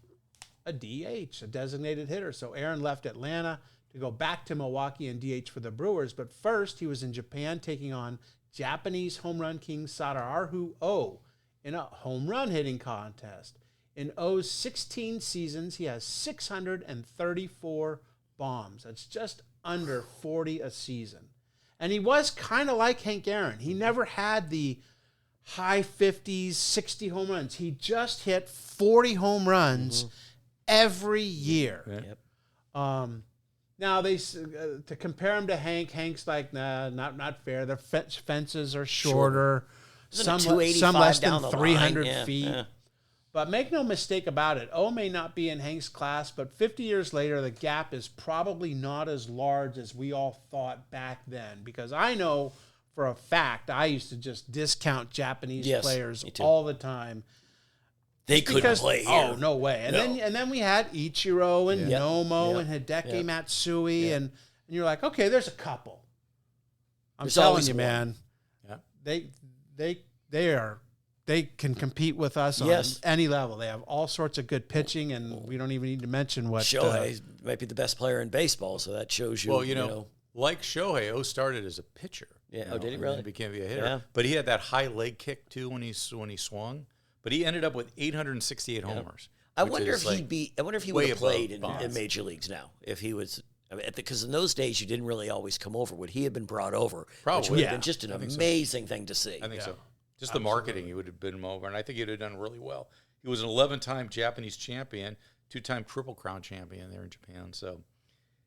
a DH, a designated hitter. So Aaron left Atlanta to go back to Milwaukee and DH for the Brewers. But first, he was in Japan taking on Japanese home run king Sadarahu Oh in a home run hitting contest. In Oh's 16 seasons, he has 634 bombs. That's just under 40 a season. And he was kind of like Hank Aaron. He never had the high 50s, 60 home runs. He just hit 40 home runs every year.
Yeah.
Now, to compare him to Hank's like, nah, not fair. The fences are shorter. Some less than 300 feet. Yeah. But make no mistake about it, O may not be in Hank's class, but 50 years later, the gap is probably not as large as we all thought back then. Because I know for a fact, I used to just discount Japanese players
me too.
all the time.
They couldn't play here.
Oh, no way. And then we had Ichiro and Nomo and Hideki Matsui, and you're like, okay, there's a couple. I'm telling you, man. Yeah. They can compete with us on any level. They have all sorts of good pitching, and we don't even need to mention what
Shohei might be the best player in baseball, so that shows you.
Well, you know like Shohei, O started as a pitcher.
Yeah. Oh, did he really?
He became a hitter.
Yeah.
But he had that high leg kick too when he swung. But he ended up with 868 homers.
I wonder if he would have played in major leagues now. If he was, because in those days you didn't really always come over. Would he have been brought over?
Probably.
Which would have been just an amazing thing to see.
I think so. Just the marketing, he would have been over, and I think he'd have done really well. He was an 11-time Japanese champion, 2-time Triple Crown champion there in Japan. So,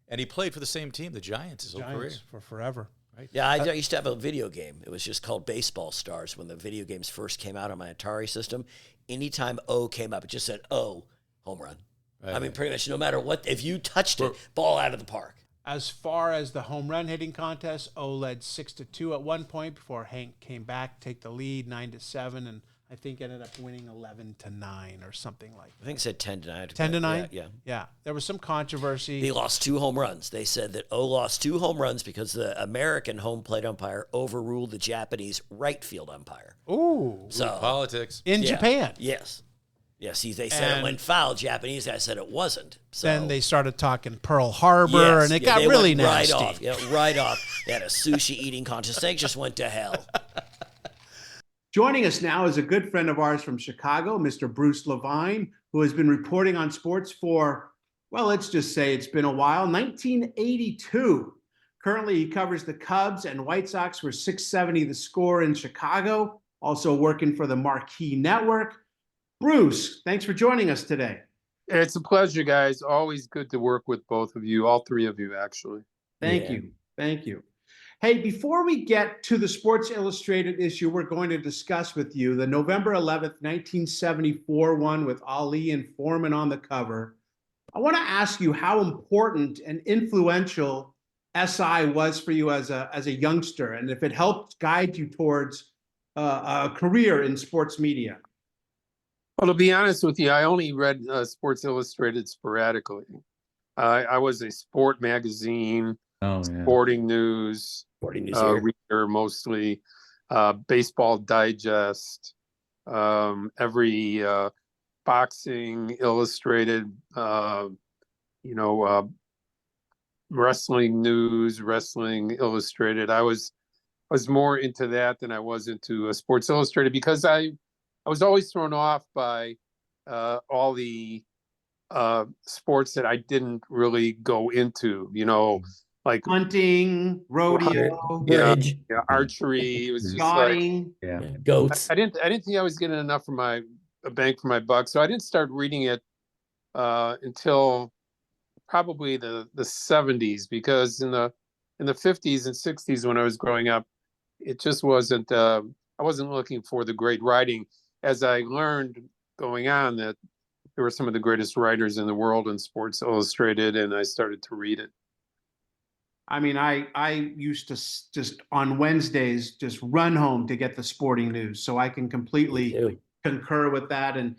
and he played for the same team, the Giants, his whole career.
For forever.
Right?
Yeah, I used to have a video game. It was just called Baseball Stars when the video games first came out on my Atari system. Anytime O came up, it just said O, home run. Right. I mean, pretty much no matter what, if you touched it, ball out of the park.
As far as the home run hitting contest, O led 6-2 at one point before Hank came back, take the lead 9-7, and I think ended up winning 11-9 or something like that.
I think it said 10-9.
10-9?
Yeah.
There was some controversy.
He lost 2 home runs. They said that O lost 2 home runs because the American home plate umpire overruled the Japanese right field umpire.
Ooh.
So
politics.
In Japan.
Yes. Yes, they said it went foul. Japanese guy said it wasn't. So
then they started talking Pearl Harbor, and it got really nasty.
Right off. Yeah, right off. They had a sushi eating contest. They just went to hell.
Joining us now is a good friend of ours from Chicago, Mr. Bruce Levine, who has been reporting on sports for, well, let's just say it's been a while, 1982. Currently, he covers the Cubs and White Sox for 670 The Score in Chicago, also working for the Marquee Network. Bruce, thanks for joining us today.
It's a pleasure, guys. Always good to work with both of you, all 3 of you, actually.
Thank you. Hey, before we get to the Sports Illustrated issue we're going to discuss with you, the November 11th, 1974 one with Ali and Foreman on the cover, I want to ask you how important and influential SI was for you as a youngster, and if it helped guide you towards a career in sports media.
Well, to be honest with you, I only read Sports Illustrated sporadically. I was a sport magazine, sporting news, reader mostly, Baseball Digest, every boxing illustrated, wrestling news, wrestling illustrated. I was more into that than I was into Sports Illustrated because I was always thrown off by all the sports that I didn't really go into, like
hunting, rodeo,
archery. It was just
yachting,
goats.
I didn't think I was getting enough for a bang for my buck, so I didn't start reading it until probably the 70s, because in the 50s and 60s when I was growing up, it just wasn't. I wasn't looking for the great writing. As I learned going on that there were some of the greatest writers in the world in Sports Illustrated, and I started to read it.
I mean, I used to just on Wednesdays just run home to get the sporting news, so I can completely concur with that, and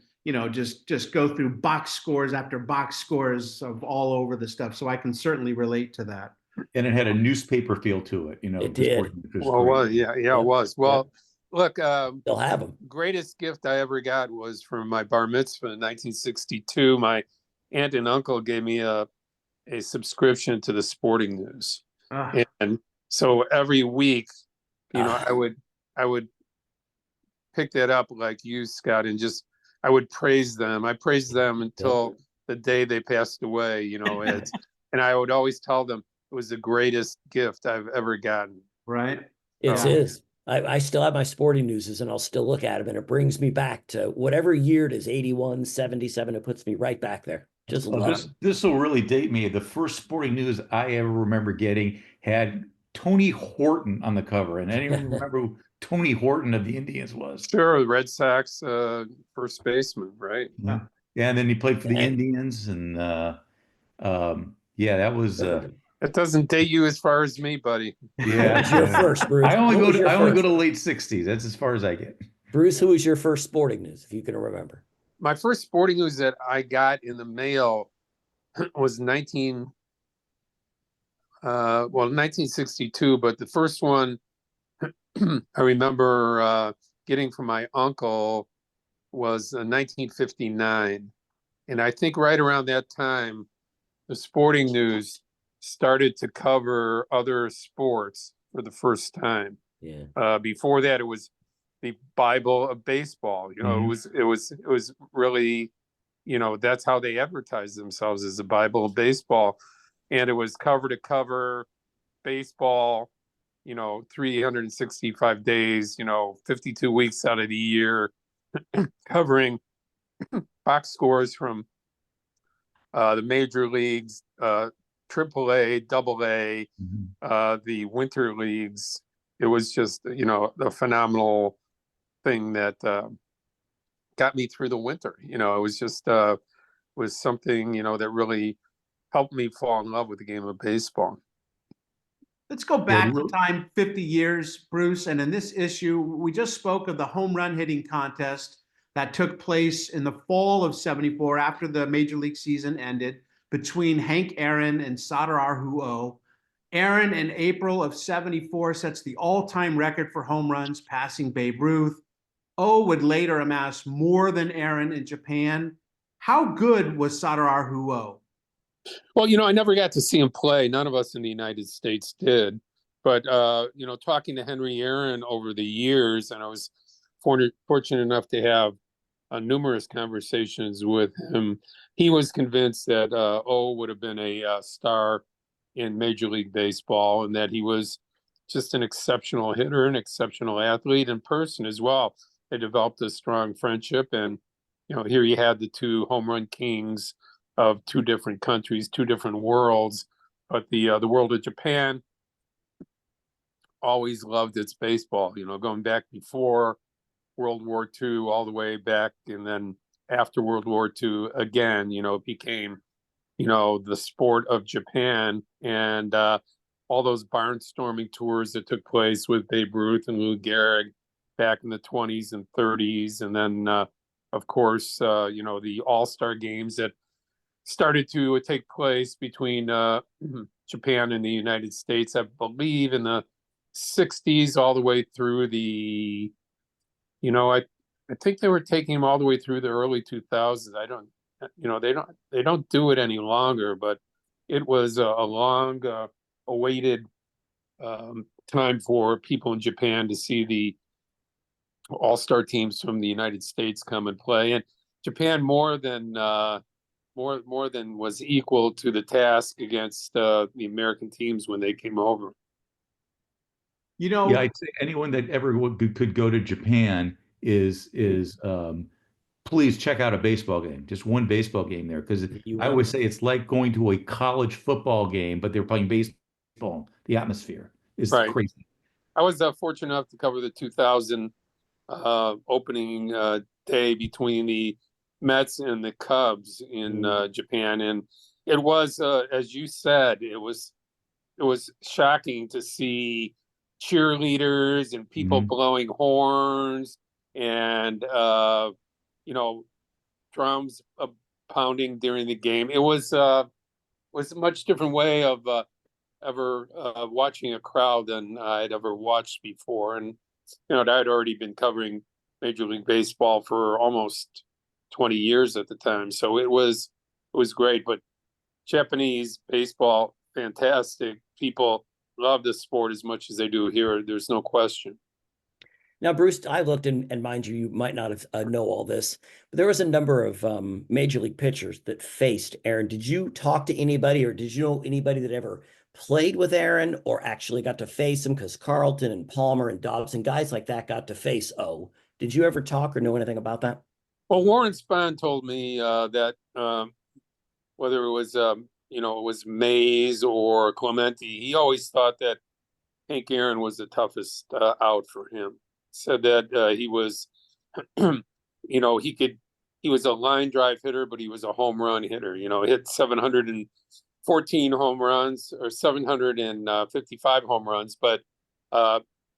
just go through box scores after box scores of all over the stuff. So I can certainly relate to that.
And it had a newspaper feel to it,
It did.
Well, it was. Well, look,
they'll have them.
Greatest gift I ever got was from my bar mitzvah in 1962. My aunt and uncle gave me a subscription to the sporting news, and so every week, I would pick that up like you, Scott, and I would praise them. I praised them until the day they passed away. And I would always tell them it was the greatest gift I've ever gotten.
Right?
It is. I still have my sporting newses, and I'll still look at them, and it brings me back to whatever year it is, 81, 77. It puts me right back there. Just
this will really date me. The first sporting news I ever remember getting had Tony Horton on the cover, and I didn't even remember who Tony Horton of the Indians was.
Sure, Red Sox first baseman, right?
Yeah, and then he played for the Indians, and that was
It doesn't date you as far as me, buddy.
Yeah.
Who's your first, Bruce?
I only
Who
go
was
to
your
I only go
first?
to late 60s. That's as far as I get.
Bruce, who was your first sporting news, if you can remember?
My first sporting news that I got in the mail was 1962, but the first one I remember getting from my uncle was 1959. And I think right around that time, the sporting news started to cover other sports for the first time.
Yeah.
Before that, it was the Bible of baseball. You know,
Mhm.
it was really, you know, that's how they advertised themselves, as the Bible of baseball. And it was cover to cover baseball, you know, 365 days, you know, 52 weeks out of the year, covering box scores from the major leagues, triple A, double A, the winter leagues. It was just, you know, a phenomenal thing that got me through the winter. You know, it was just was something, you know, that really helped me fall in love with the game of baseball.
Let's go
Yeah,
back to time 50 years, Bruce. And in this issue, we just spoke of the home run hitting contest that took place in the fall of 74 after the Major League season ended between Hank Aaron and Sadarahu Oh. Aaron in April of 74 sets the all-time record for home runs, passing Babe Ruth. Oh would later amass more than Aaron in Japan. How good was Sadarahu Oh?
Well, you know, I never got to see him play. None of us in the United States did. But, you know, talking to Henry Aaron over the years, and I was fortunate enough to have numerous conversations with him, he was convinced that O would have been a star in Major League Baseball, and that he was just an exceptional hitter, an exceptional athlete in person as well. They developed a strong friendship, and, you know, here you had the two home run kings of two different countries, two different worlds. But the world of Japan always loved its baseball, you know, going back before World War II all the way back, and then after World War II again, you know, it became, you know, the sport of Japan. And all those barnstorming tours that took place with Babe Ruth and Lou Gehrig back in the 20s and 30s. And then, of course, you know, the All-Star games that started to take place between Japan and the United States, I believe, in the 60s all the way through the, you know, I think they were taking him all the way through the early 2000s. I don't, you know, they don't do it any longer, but it was a long awaited time for people in Japan to see the all-star teams from the United States come and play. And Japan more than was equal to the task against the American teams when they came over.
You know,
Yeah, I'd say anyone that ever could go to Japan is please check out a baseball game, just one baseball game there, because I always say it's like going to a college football game, but they're playing baseball. The atmosphere is
Right.
crazy.
I was fortunate enough to cover the 2000 opening day between the Mets and the Cubs in Japan, and it was, as you said, it was shocking to see cheerleaders and people blowing horns and you know, drums pounding during the game. It was a much different way of ever watching a crowd than I'd ever watched before. And you know, I'd already been covering Major League Baseball for almost 20 years at the time, so it was great. But Japanese baseball, fantastic. People love the sport as much as they do here. There's no question.
Now, Bruce, I looked, and mind you, you might not have know all this, but there was a number of major league pitchers that faced Aaron. Did you talk to anybody, or did you know anybody that ever played with Aaron or actually got to face him? Because Carlton and Palmer and Dobson, guys like that, got to face O. Did you ever talk or know anything about that?
Well, Warren Spahn told me that whether it was you know, it was Mays or Clemente, he always thought that Hank Aaron was the toughest out for him. Said that he was, you know, he was a line drive hitter, but he was a home run hitter. You know, hit 14 home runs or 755 home runs, but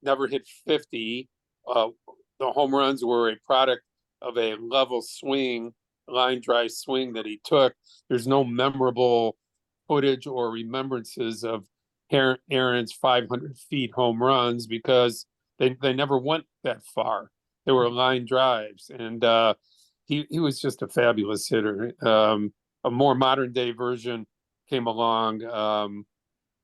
never hit 50. The home runs were a product of a level swing, line drive swing that he took. There's no memorable footage or remembrances of Aaron's 500 feet home runs because they never went that far. They were line drives, and he was just a fabulous hitter. A more modern day version came along,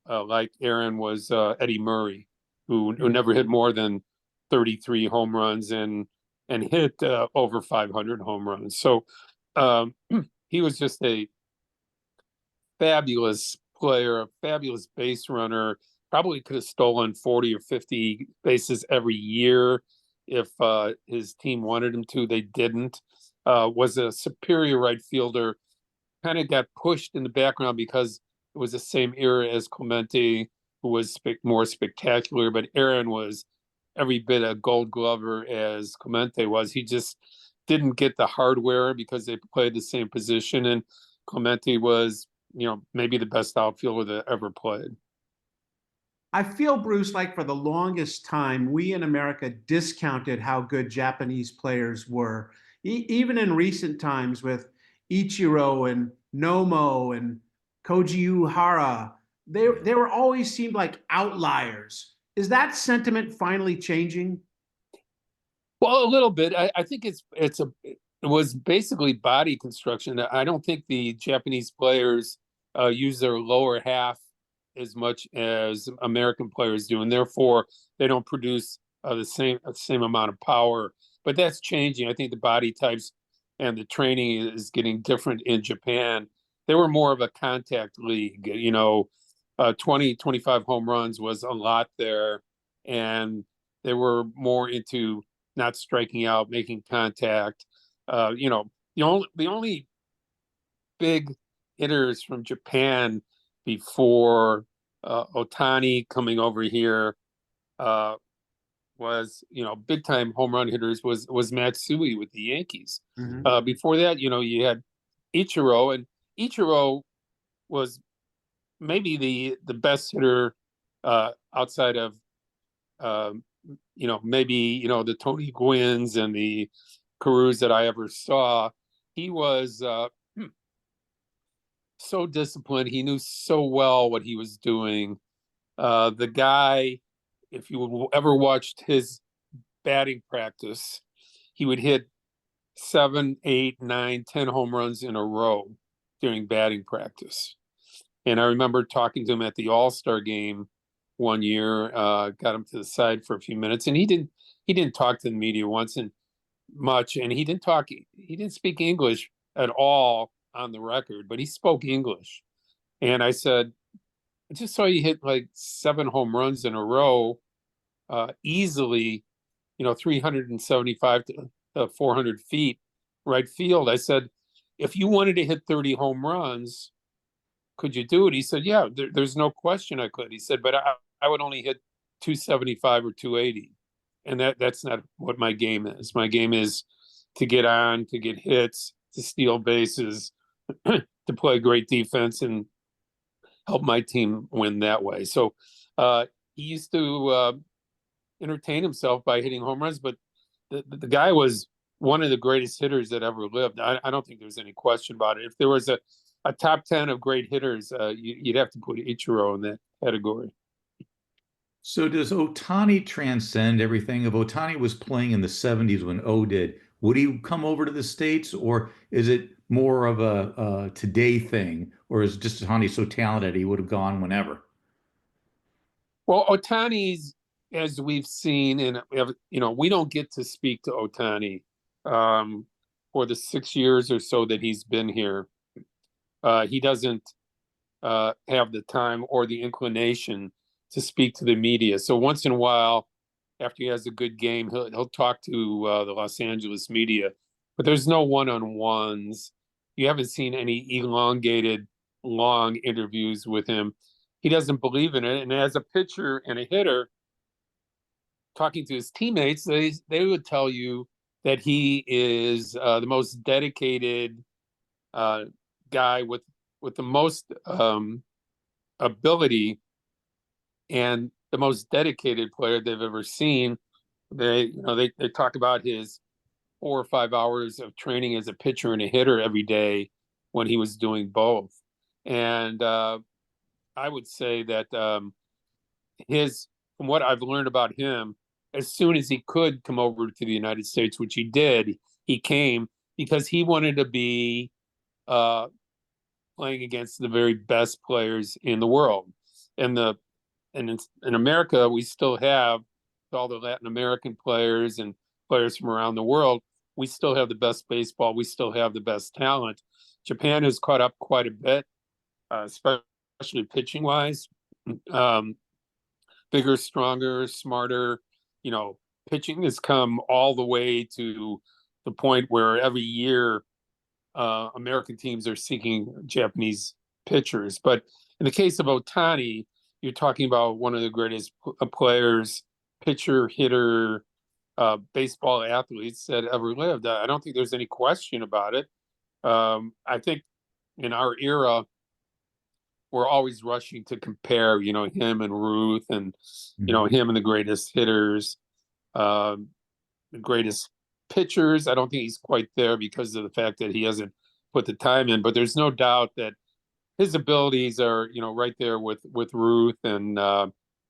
like Aaron was Eddie Murray, who never hit more than 33 home runs and hit over 500 home runs. So he was just a fabulous player, a fabulous base runner. Probably could have stolen 40 or 50 bases every year if his team wanted him to. They didn't. Was a superior right fielder. Kind of got pushed in the background because it was the same era as Clemente, who was more spectacular. But Aaron was every bit a Gold Glover as Clemente was. He just didn't get the hardware because they played the same position. And Clemente was, maybe the best outfielder that ever played.
I feel, Bruce, like for the longest time, we in America discounted how good Japanese players were. Even in recent times with Ichiro and Nomo and Koji Uehara, they were always seemed like outliers. Is that sentiment finally changing?
Well, a little bit. I think it was basically body construction. I don't think the Japanese players use their lower half as much as American players do, and therefore they don't produce the same amount of power. But that's changing. I think the body types and the training is getting different in Japan. They were more of a contact league. 20, 25 home runs was a lot there, and they were more into not striking out, making contact. The only big hitters from Japan before Otani coming over here was, big time home run hitters was Matsui with the Yankees. Mm-hmm. Before that, you had Ichiro, and Ichiro was maybe the best hitter outside of maybe the Tony Gwynns and the Carus that I ever saw. He was so disciplined. He knew so well what he was doing. The guy, if you ever watched his batting practice, he would hit 7, 8, 9, 10 home runs in a row during batting practice. And I remember talking to him at the All-Star game one year, got him to the side for a few minutes, and he didn't talk to the media once and much, and he didn't speak English at all on the record, but he spoke English. And I said, I just saw you hit like 7 home runs in a row, easily, 375 to 400 feet right field. I said, if you wanted to hit 30 home runs, could you do it? He said, yeah, there's no question I could. He said, but I would only hit 275 or 280. And that's not what my game is. My game is to get on, to get hits, to steal bases, to play great defense and help my team win that way. So he used to entertain himself by hitting home runs, but the guy was one of the greatest hitters that ever lived. I don't think there's any question about it. If there was a top 10 of great hitters, you'd have to put Ichiro in that category.
So does Otani transcend everything? If Otani was playing in the 70s when O did, would he come over to the States, or is it more of a today thing, or is just Otani so talented he would have gone whenever?
Well, Otani's, as we've seen, and we don't get to speak to Otani for the 6 years or so that he's been here. He doesn't have the time or the inclination to speak to the media. So once in a while, after he has a good game, he'll talk to the Los Angeles media, but there's no one-on-ones. You haven't seen any elongated, long interviews with him. He doesn't believe in it. And as a pitcher and a hitter, talking to his teammates, they would tell you that he is the most dedicated guy with with the most ability and the most dedicated player they've ever seen. They talk about his 4 or 5 hours of training as a pitcher and a hitter every day when he was doing both. And I would say that from what I've learned about him, as soon as he could come over to the United States, which he did, he came because he wanted to be playing against the very best players in the world. And in America, we still have all the Latin American players and players from around the world. We still have the best baseball. We still have the best talent. Japan has caught up quite a bit, especially pitching wise. Bigger, stronger, smarter. Pitching has come all the way to the point where every year American teams are seeking Japanese pitchers. But in the case of Ohtani, you're talking about one of the greatest players, pitcher, hitter, baseball athletes that ever lived. I don't think there's any question about it. I think in our era, we're always rushing to compare, him and Ruth and, him and the greatest hitters, the greatest pitchers. I don't think he's quite there because of the fact that he hasn't put the time in, but there's no doubt that his abilities are, right there with Ruth and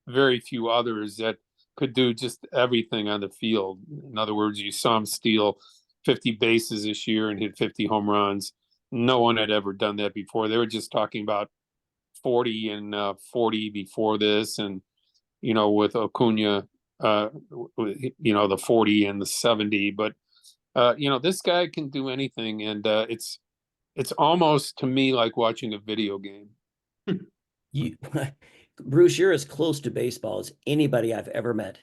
very few others that could do just everything on the field. In other words, you saw him steal 50 bases this year and hit 50 home runs. No one had ever done that before. They were just talking about 40 and 40 before this. And, with Acuna, the 40 and the 70. But, this guy can do anything. And it's almost to me like watching a video game.
Bruce, you're as close to baseball as anybody I've ever met.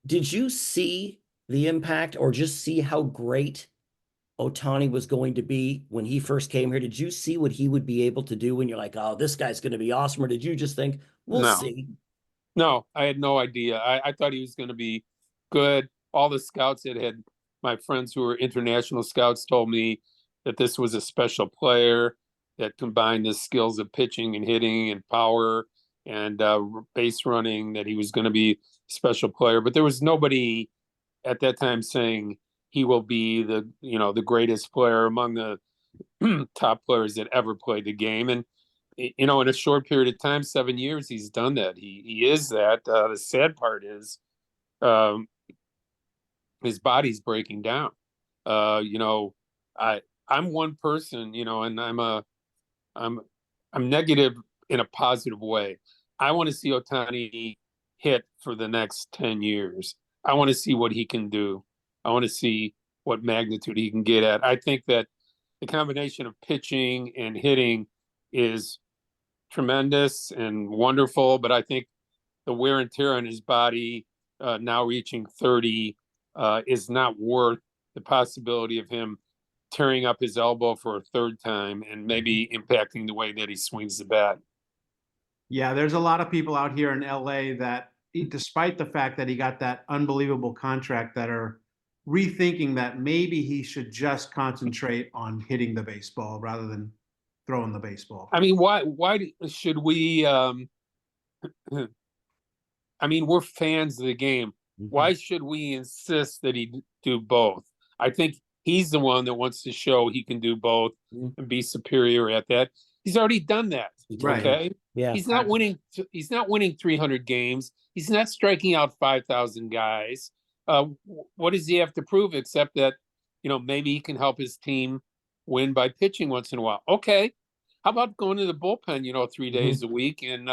Did you see the impact or just see how great Ohtani was going to be when he first came here? Did you see what he would be able to do when you're like, oh, this guy's going to be awesome? Or did you just think, we'll see?
No, I had no idea. I thought he was going to be good. All the scouts that had, my friends who were international scouts told me that this was a special player that combined the skills of pitching and hitting and power and base running, that he was going to be a special player. But there was nobody at that time saying he will be the greatest player among the top players that ever played the game. And, in a short period of time, 7 years, he's done that. He is that. The sad part is his body's breaking down. I'm one person, and I'm negative in a positive way. I want to see Ohtani hit for the next 10 years. I want to see what he can do. I want to see what magnitude he can get at. I think that the combination of pitching and hitting is tremendous and wonderful, but I think the wear and tear on his body, now reaching 30, is not worth the possibility of him tearing up his elbow for a third time and maybe impacting the way that he swings the bat.
Yeah, there's a lot of people out here in LA that, despite the fact that he got that unbelievable contract, that are rethinking that maybe he should just concentrate on hitting the baseball rather than throwing the baseball.
I mean, why should we we're fans of the game. Why should we insist that he do both? I think he's the one that wants to show he can do both and be superior at that. He's already done that.
Right.
Okay.
Yeah.
He's not winning 300 games. He's not striking out 5,000 guys. What does he have to prove except that, maybe he can help his team win by pitching once in a while? Okay. How about going to the bullpen, 3 days a week and,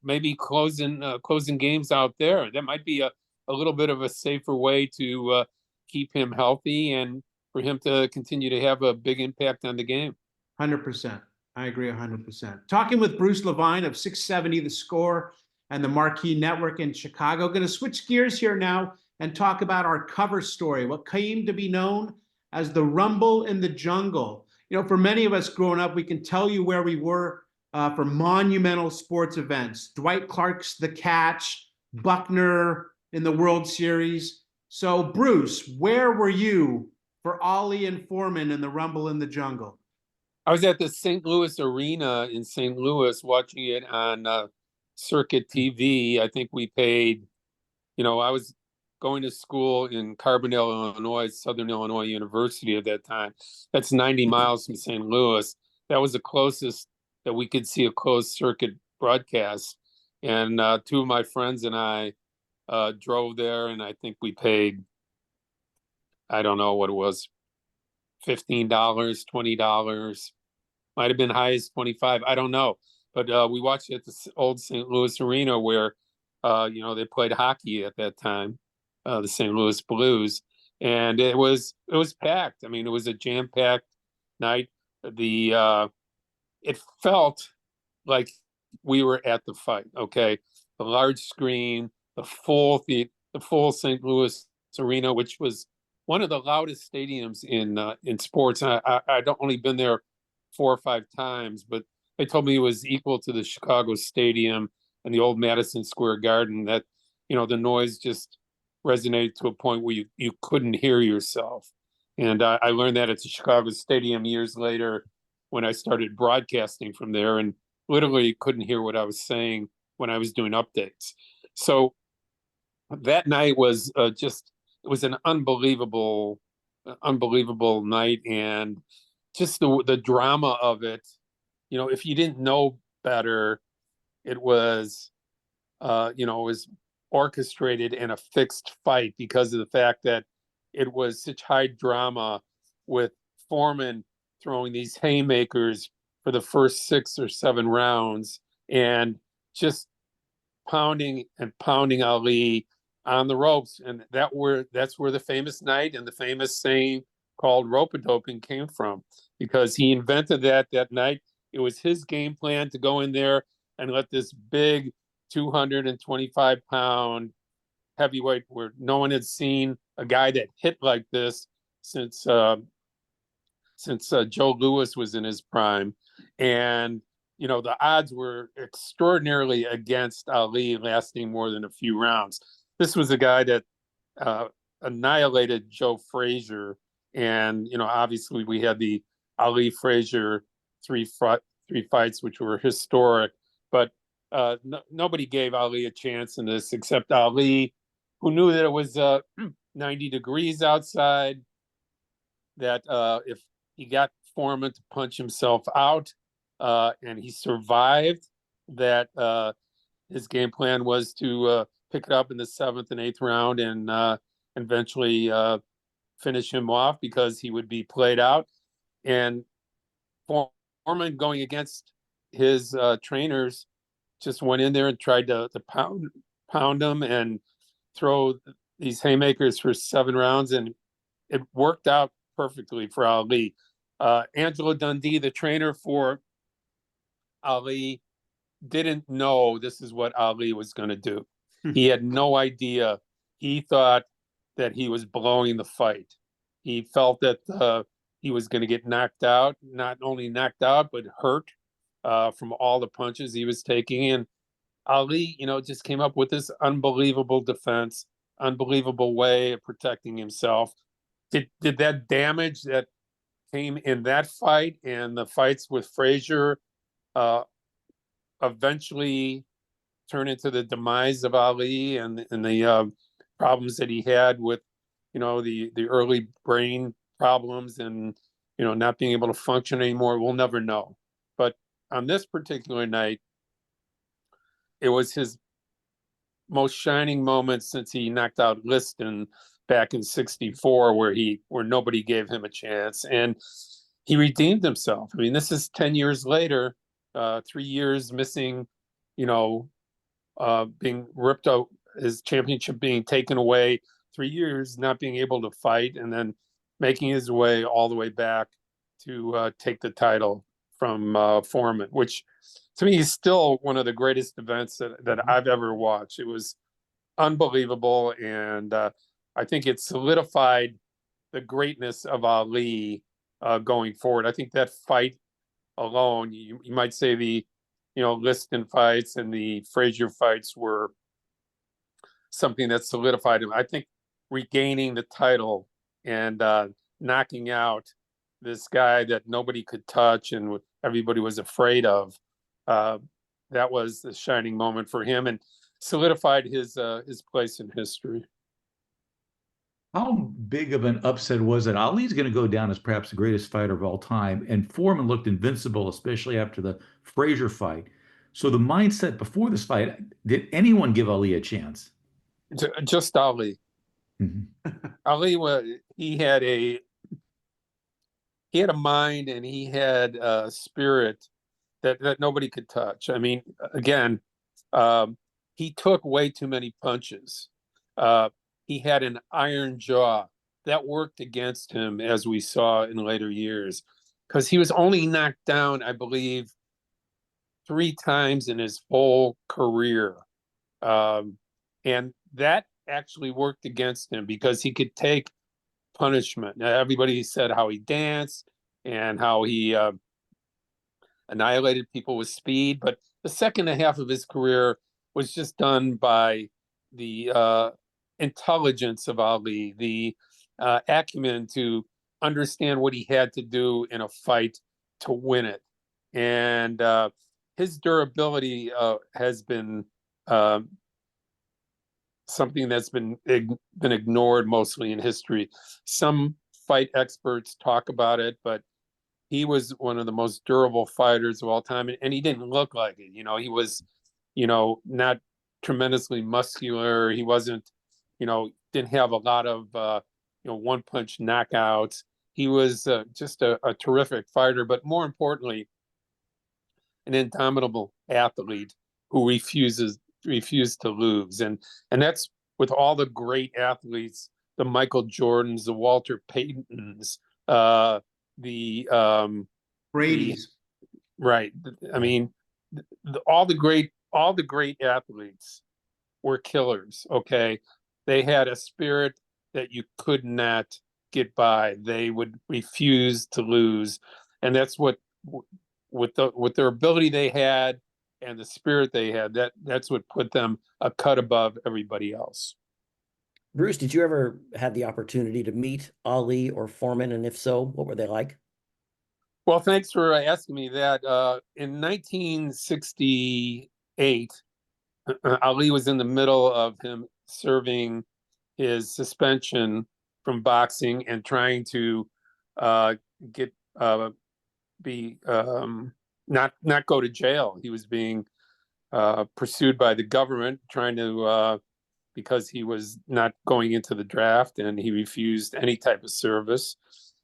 maybe closing games out there? That might be a little bit of a safer way to keep him healthy and for him to continue to have a big impact on the game.
100%. I agree 100%. Talking with Bruce Levine of 670 The Score and the Marquee Network in Chicago. Going to switch gears here now and talk about our cover story, what came to be known as the Rumble in the Jungle. For many of us growing up, we can tell you where we were for monumental sports events. Dwight Clark's The Catch, Buckner in the World Series. So, Bruce, where were you for Ollie and Foreman in the Rumble in the Jungle?
I was at the St. Louis Arena in St. Louis watching it on Circuit TV. I think we paid, I was going to school in Carbondale, Illinois, Southern Illinois University at that time. That's 90 miles from St. Louis. That was the closest that we could see a closed circuit broadcast. And two of my friends and I drove there, and I think we paid, I don't know what it was, $15, $20. Might have been high as 25. I don't know. But we watched it at the old St. Louis Arena where, they played hockey at that time, the St. Louis Blues. And it was packed. I mean, it was a jam-packed night. It felt like we were at the fight, okay? The large screen, the full St. Louis Arena, which was one of the loudest stadiums in sports. I'd only been there 4 or 5 times, but they told me it was equal to the Chicago Stadium and the old Madison Square Garden, that, the noise just resonated to a point where you couldn't hear yourself. And I learned that at the Chicago Stadium years later when I started broadcasting from there, and literally couldn't hear what I was saying when I was doing updates. So that night was it was an unbelievable night. And just the drama of it, if you didn't know better, it was, it was orchestrated in a fixed fight because of the fact that it was such high drama, with Foreman throwing these haymakers for the first 6 or 7 rounds and just pounding Ali on the ropes. And that's where the famous night and the famous saying called rope-a-doping came from, because he invented that night. It was his game plan to go in there and let this big 225-pound heavyweight, where no one had seen a guy that hit like this since Joe Louis was in his prime. And, the odds were extraordinarily against Ali lasting more than a few rounds. This was a guy that annihilated Joe Frazier. And, obviously we had the Ali Frazier three fights, which were historic, but nobody gave Ali a chance in this except Ali, who knew that it was 90 degrees outside, that if he got Foreman to punch himself out, and he survived, that his game plan was to pick it up in the 7th and 8th round and eventually finish him off, because he would be played out. And Foreman, going against his trainers, just went in there and tried to pound him and throw these haymakers for 7 rounds, and it worked out perfectly for Ali. Angelo Dundee, the trainer for Ali, didn't know this is what Ali was going to do. He had no idea. He thought that he was blowing the fight. He felt that he was going to get knocked out, not only knocked out, but hurt from all the punches he was taking. And Ali, just came up with this unbelievable defense, unbelievable way of protecting himself. Did that damage that came in that fight and the fights with Frazier eventually turn into the demise of Ali and the problems that he had with, the early brain problems and, not being able to function anymore? We'll never know. But on this particular night, it was his most shining moment since he knocked out Liston back in '64, where nobody gave him a chance, and he redeemed himself. I mean, this is 10 years later, 3 years missing, being ripped out, his championship being taken away, 3 years not being able to fight, and then making his way all the way back to take the title from Foreman, which to me is still one of the greatest events that I've ever watched. It was unbelievable, and I think it solidified the greatness of Ali going forward. I think that fight alone, you might say the Liston fights and the Frazier fights were something that solidified him. I think regaining the title and knocking out this guy that nobody could touch and everybody was afraid of. That was the shining moment for him and solidified his place in history.
How big of an upset was it? Ali's going to go down as perhaps the greatest fighter of all time, and Foreman looked invincible, especially after the Frazier fight. So the mindset before this fight, did anyone give Ali a chance?
Just Ali. Ali he had a mind and he had a spirit that nobody could touch. I mean, again, he took way too many punches. He had an iron jaw that worked against him, as we saw in later years, because he was only knocked down, I believe, 3 times in his whole career. And that actually worked against him because he could take punishment. Now, everybody said how he danced and how he annihilated people with speed, but the second half of his career was just done by the intelligence of Ali, the acumen to understand what he had to do in a fight to win it. And his durability has been something that's been ignored mostly in history. Some fight experts talk about it, but he was one of the most durable fighters of all time, and he didn't look like it. He was, not tremendously muscular. He wasn't, didn't have a lot of, one-punch knockouts. He was just a terrific fighter, but more importantly, an indomitable athlete who refused to lose. And that's with all the great athletes, the Michael Jordans, the Walter Paytons, the
Brady's.
Right. I mean, all the great athletes were killers. Okay. They had a spirit that you could not get by. They would refuse to lose. And that's what, with their ability they had and the spirit they had, that's what put them a cut above everybody else.
Bruce, did you ever have the opportunity to meet Ali or Foreman? And if so, what were they like?
Well, thanks for asking me that. In 1968, Ali was in the middle of him serving his suspension from boxing and trying to get not go to jail. He was being pursued by the government, trying to because he was not going into the draft and he refused any type of service.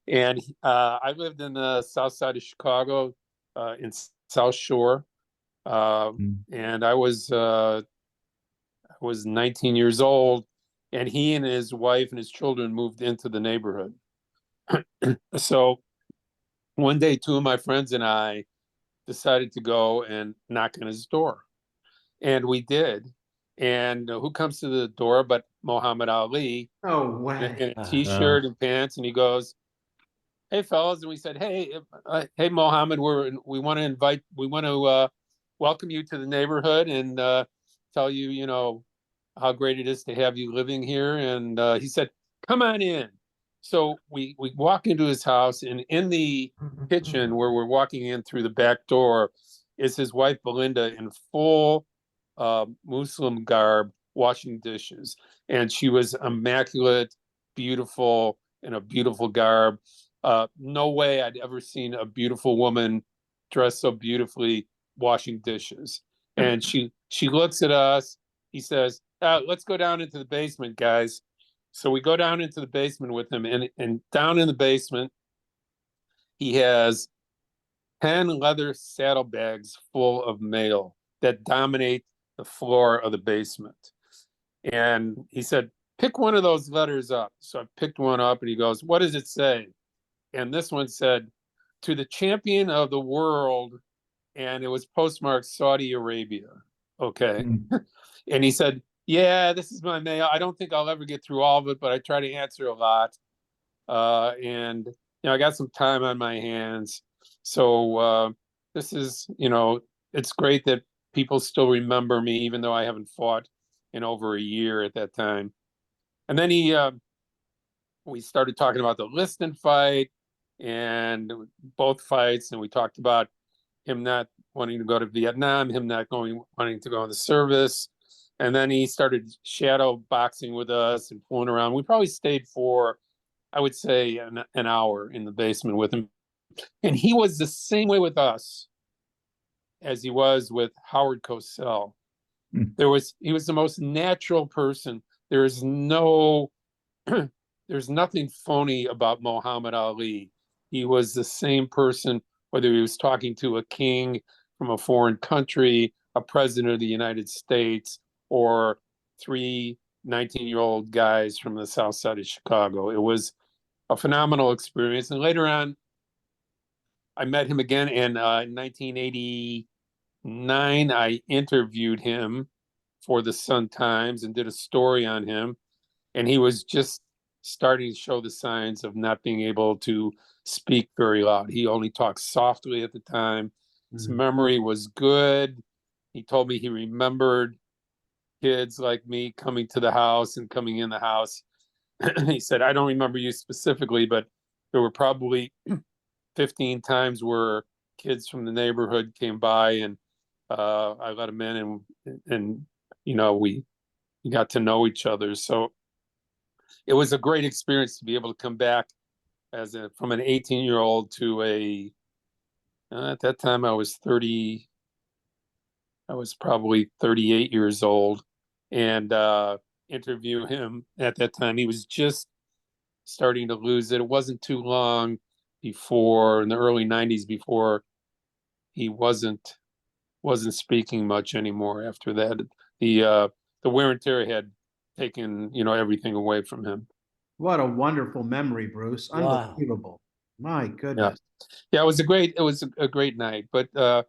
And I lived in the south side of Chicago, in South Shore, and I was 19 years old, and he and his wife and his children moved into the neighborhood. So one day, 2 of my friends and I decided to go and knock on his door, and we did. And who comes to the door but Muhammad Ali?
Oh, way.
In a t-shirt and pants, and he goes, "Hey, fellas," and we said, "Hey, Mohammed, we want to welcome you to the neighborhood and tell you, how great it is to have you living here." And he said, "Come on in." So we walk into his house, and in the kitchen where we're walking in through the back door is his wife Belinda in full Muslim garb, washing dishes, and she was immaculate, beautiful, in a beautiful garb. No way I'd ever seen a beautiful woman dressed so beautifully washing dishes. And she looks at us. He says, "Let's go down into the basement, guys." So we go down into the basement with him, and down in the basement, he has 10 leather saddlebags full of mail that dominate the floor of the basement. And he said, "Pick one of those letters up." So I picked one up, and he goes, "What does it say?" And this one said, "To the champion of the world," and it was postmarked Saudi Arabia. Okay. And he said, "Yeah, this is my mail. I don't think I'll ever get through all of it, but I try to answer a lot. And I got some time on my hands. So this is, it's great that people still remember me, even though I haven't fought in over a year at that time." And then we started talking about the Liston fight, and both fights. And we talked about him not wanting to go to Vietnam, him not wanting to go in the service. And then he started shadow boxing with us and fooling around. We probably stayed for, I would say, an hour in the basement with him. And he was the same way with us as he was with Howard Cosell. He was the most natural person. There's nothing phony about Muhammad Ali. He was the same person, whether he was talking to a king from a foreign country, a president of the United States, or 3 19-year-old guys from the south side of Chicago. It was a phenomenal experience. And later on, I met him again in 1989. I interviewed him for the Sun-Times and did a story on him. And he was just starting to show the signs of not being able to speak very loud. He only talked softly at the time. His memory was good. He told me he remembered kids like me coming to the house and coming in the house. He said, I don't remember you specifically, but there were probably 15 times where kids from the neighborhood came by, and I let them in, and you know, we got to know each other. So it was a great experience to be able to come back from an 18-year-old to at that time I was probably 38 years old, and interview him. At that time, he was just starting to lose it. It wasn't too long before, in the early 90s, before he wasn't speaking much anymore. After that, the wear and tear had taken, everything away from him.
What a wonderful memory, Bruce. Unbelievable. Wow. My goodness.
Yeah, it was a great night. But I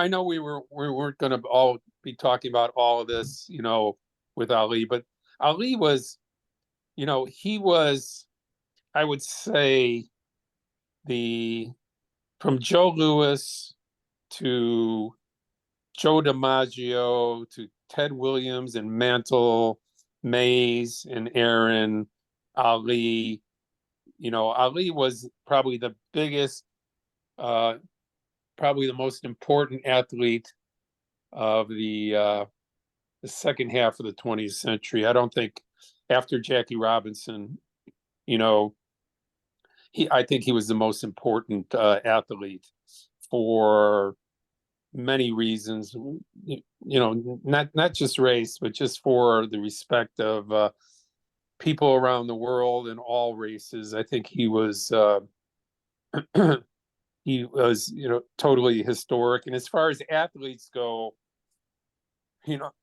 know we weren't going to all be talking about all of this, with Ali, but Ali was, he was, I would say, from Joe Louis to Joe DiMaggio to Ted Williams and Mantle, Mays and Aaron, Ali, Ali was probably the biggest, probably the most important athlete of the second half of the 20th century. I don't think after Jackie Robinson, I think he was the most important athlete for many reasons, not just race, but just for the respect of people around the world and all races. I think he was totally historic. And as far as athletes go,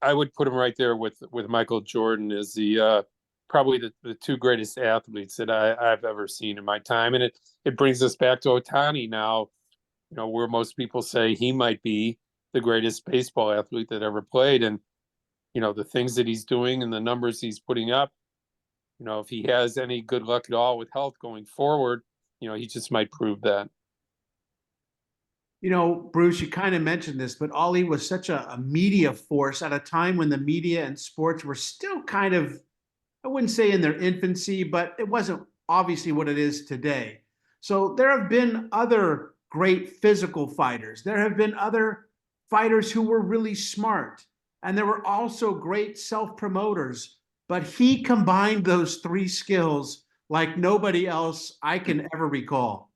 I would put him right there with Michael Jordan as the probably the two greatest athletes that I've ever seen in my time. And it brings us back to Ohtani now, where most people say he might be the greatest baseball athlete that ever played. And, the things that he's doing and the numbers he's putting up, if he has any good luck at all with health going forward, he just might prove that.
Bruce, you kind of mentioned this, but Ali was such a media force at a time when the media and sports were still kind of, I wouldn't say in their infancy, but it wasn't obviously what it is today. So there have been other great physical fighters. There have been other fighters who were really smart. And there were also great self-promoters. But he combined those three skills like nobody else I can ever recall.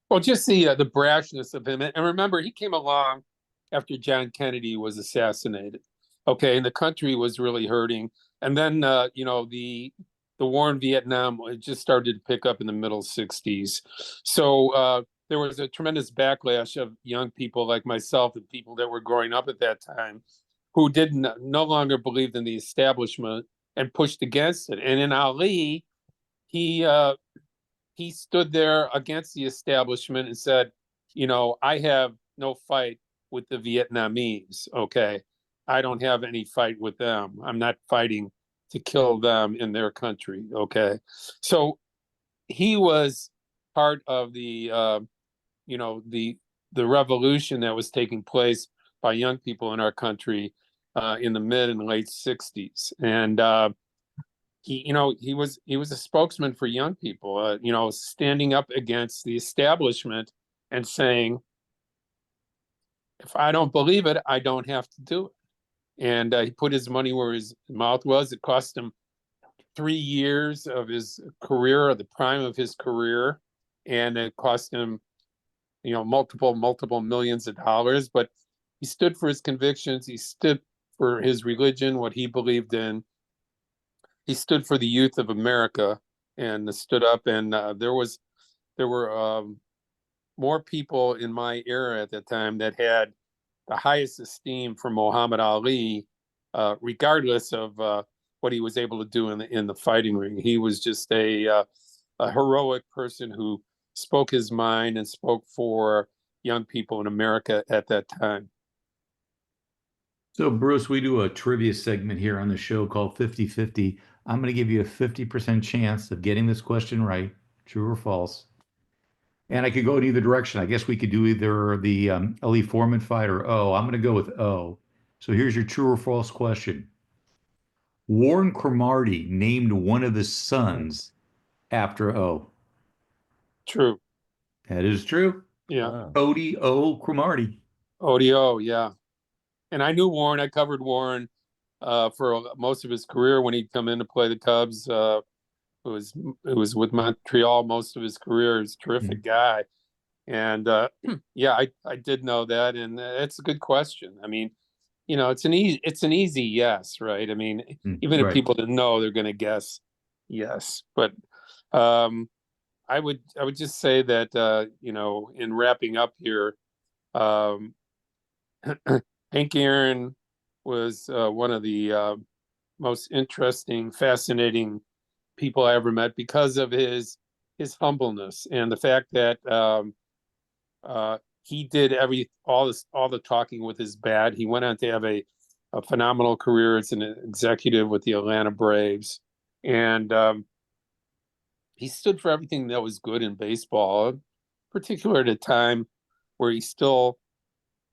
Well, just the brashness of him. And remember, he came along after John Kennedy was assassinated. Okay, and the country was really hurting. And then, the war in Vietnam just started to pick up in the middle 60s. So there was a tremendous backlash of young people like myself and people that were growing up at that time who no longer believed in the establishment and pushed against it. And in Ali, he stood there against the establishment and said, I have no fight with the Vietnamese. Okay, I don't have any fight with them. I'm not fighting to kill them in their country. Okay, so he was part of the the revolution that was taking place by young people in our country in the mid and late 60s. And he was a spokesman for young people, standing up against the establishment and saying, if I don't believe it, I don't have to do it. And he put his money where his mouth was. It cost him 3 years of his career, or the prime of his career, and it cost him, multiple millions of dollars. But he stood for his convictions. He stood for his religion, what he believed in. He stood for the youth of America and stood up. And there were more people in my era at that time that had the highest esteem for Muhammad Ali, regardless of what he was able to do in the fighting ring. He was just a heroic person who spoke his mind and spoke for young people in America at that time.
So, Bruce, we do a trivia segment here on the show called 50-50. I'm going to give you a 50% chance of getting this question right, true or false. And I could go in either direction. I guess we could do either the Lee Foreman fight or O. I'm going to go with O. So here's your true or false question. Warren Cromartie named one of his sons after O.
True.
That is true.
Yeah.
Odie O. Cromartie.
Odie O, yeah. And I knew Warren. I covered Warren for most of his career when he'd come in to play the Cubs. It was with Montreal most of his career. He's a terrific guy. And yeah, I did know that. And it's a good question. I mean, it's an easy yes, right? I mean, even if people didn't know, they're going to guess yes. But I would just say that, in wrapping up here, Hank Aaron was one of the most interesting, fascinating people I ever met because of his humbleness and the fact that he did all the talking with his bat. He went on to have a phenomenal career as an executive with the Atlanta Braves, and he stood for everything that was good in baseball, particularly at a time where he still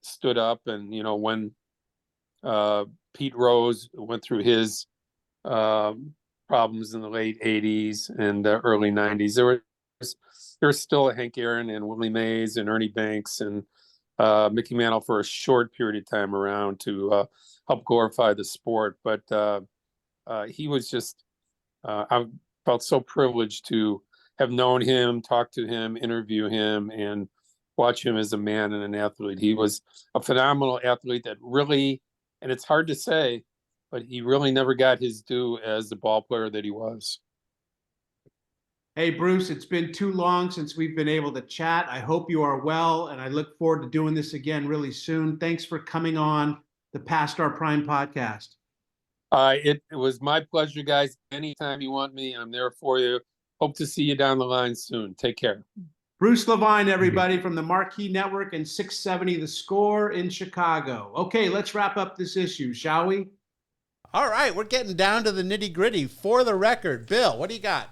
stood up. And when Pete Rose went through his problems in the late 80s and the early 90s, there was still a Hank Aaron and Willie Mays and Ernie Banks and Mickey Mantle for a short period of time around to help glorify the sport. But he was just, I felt so privileged to have known him, talk to him, interview him, and watch him as a man and an athlete. He was a phenomenal athlete that really, and it's hard to say, but he really never got his due as the ball player that he was.
Hey, Bruce, it's been too long since we've been able to chat. I hope you are well, and I look forward to doing this again really soon. Thanks for coming on the Past Our Prime podcast.
It was my pleasure, guys. Anytime you want me, I'm there for you. Hope to see you down the line soon. Take care.
Bruce Levine, everybody, from the Marquee Network and 670 The Score in Chicago. Okay, let's wrap up this issue, shall we? All right, we're getting down to the nitty-gritty. For the record, Bill, what do you got?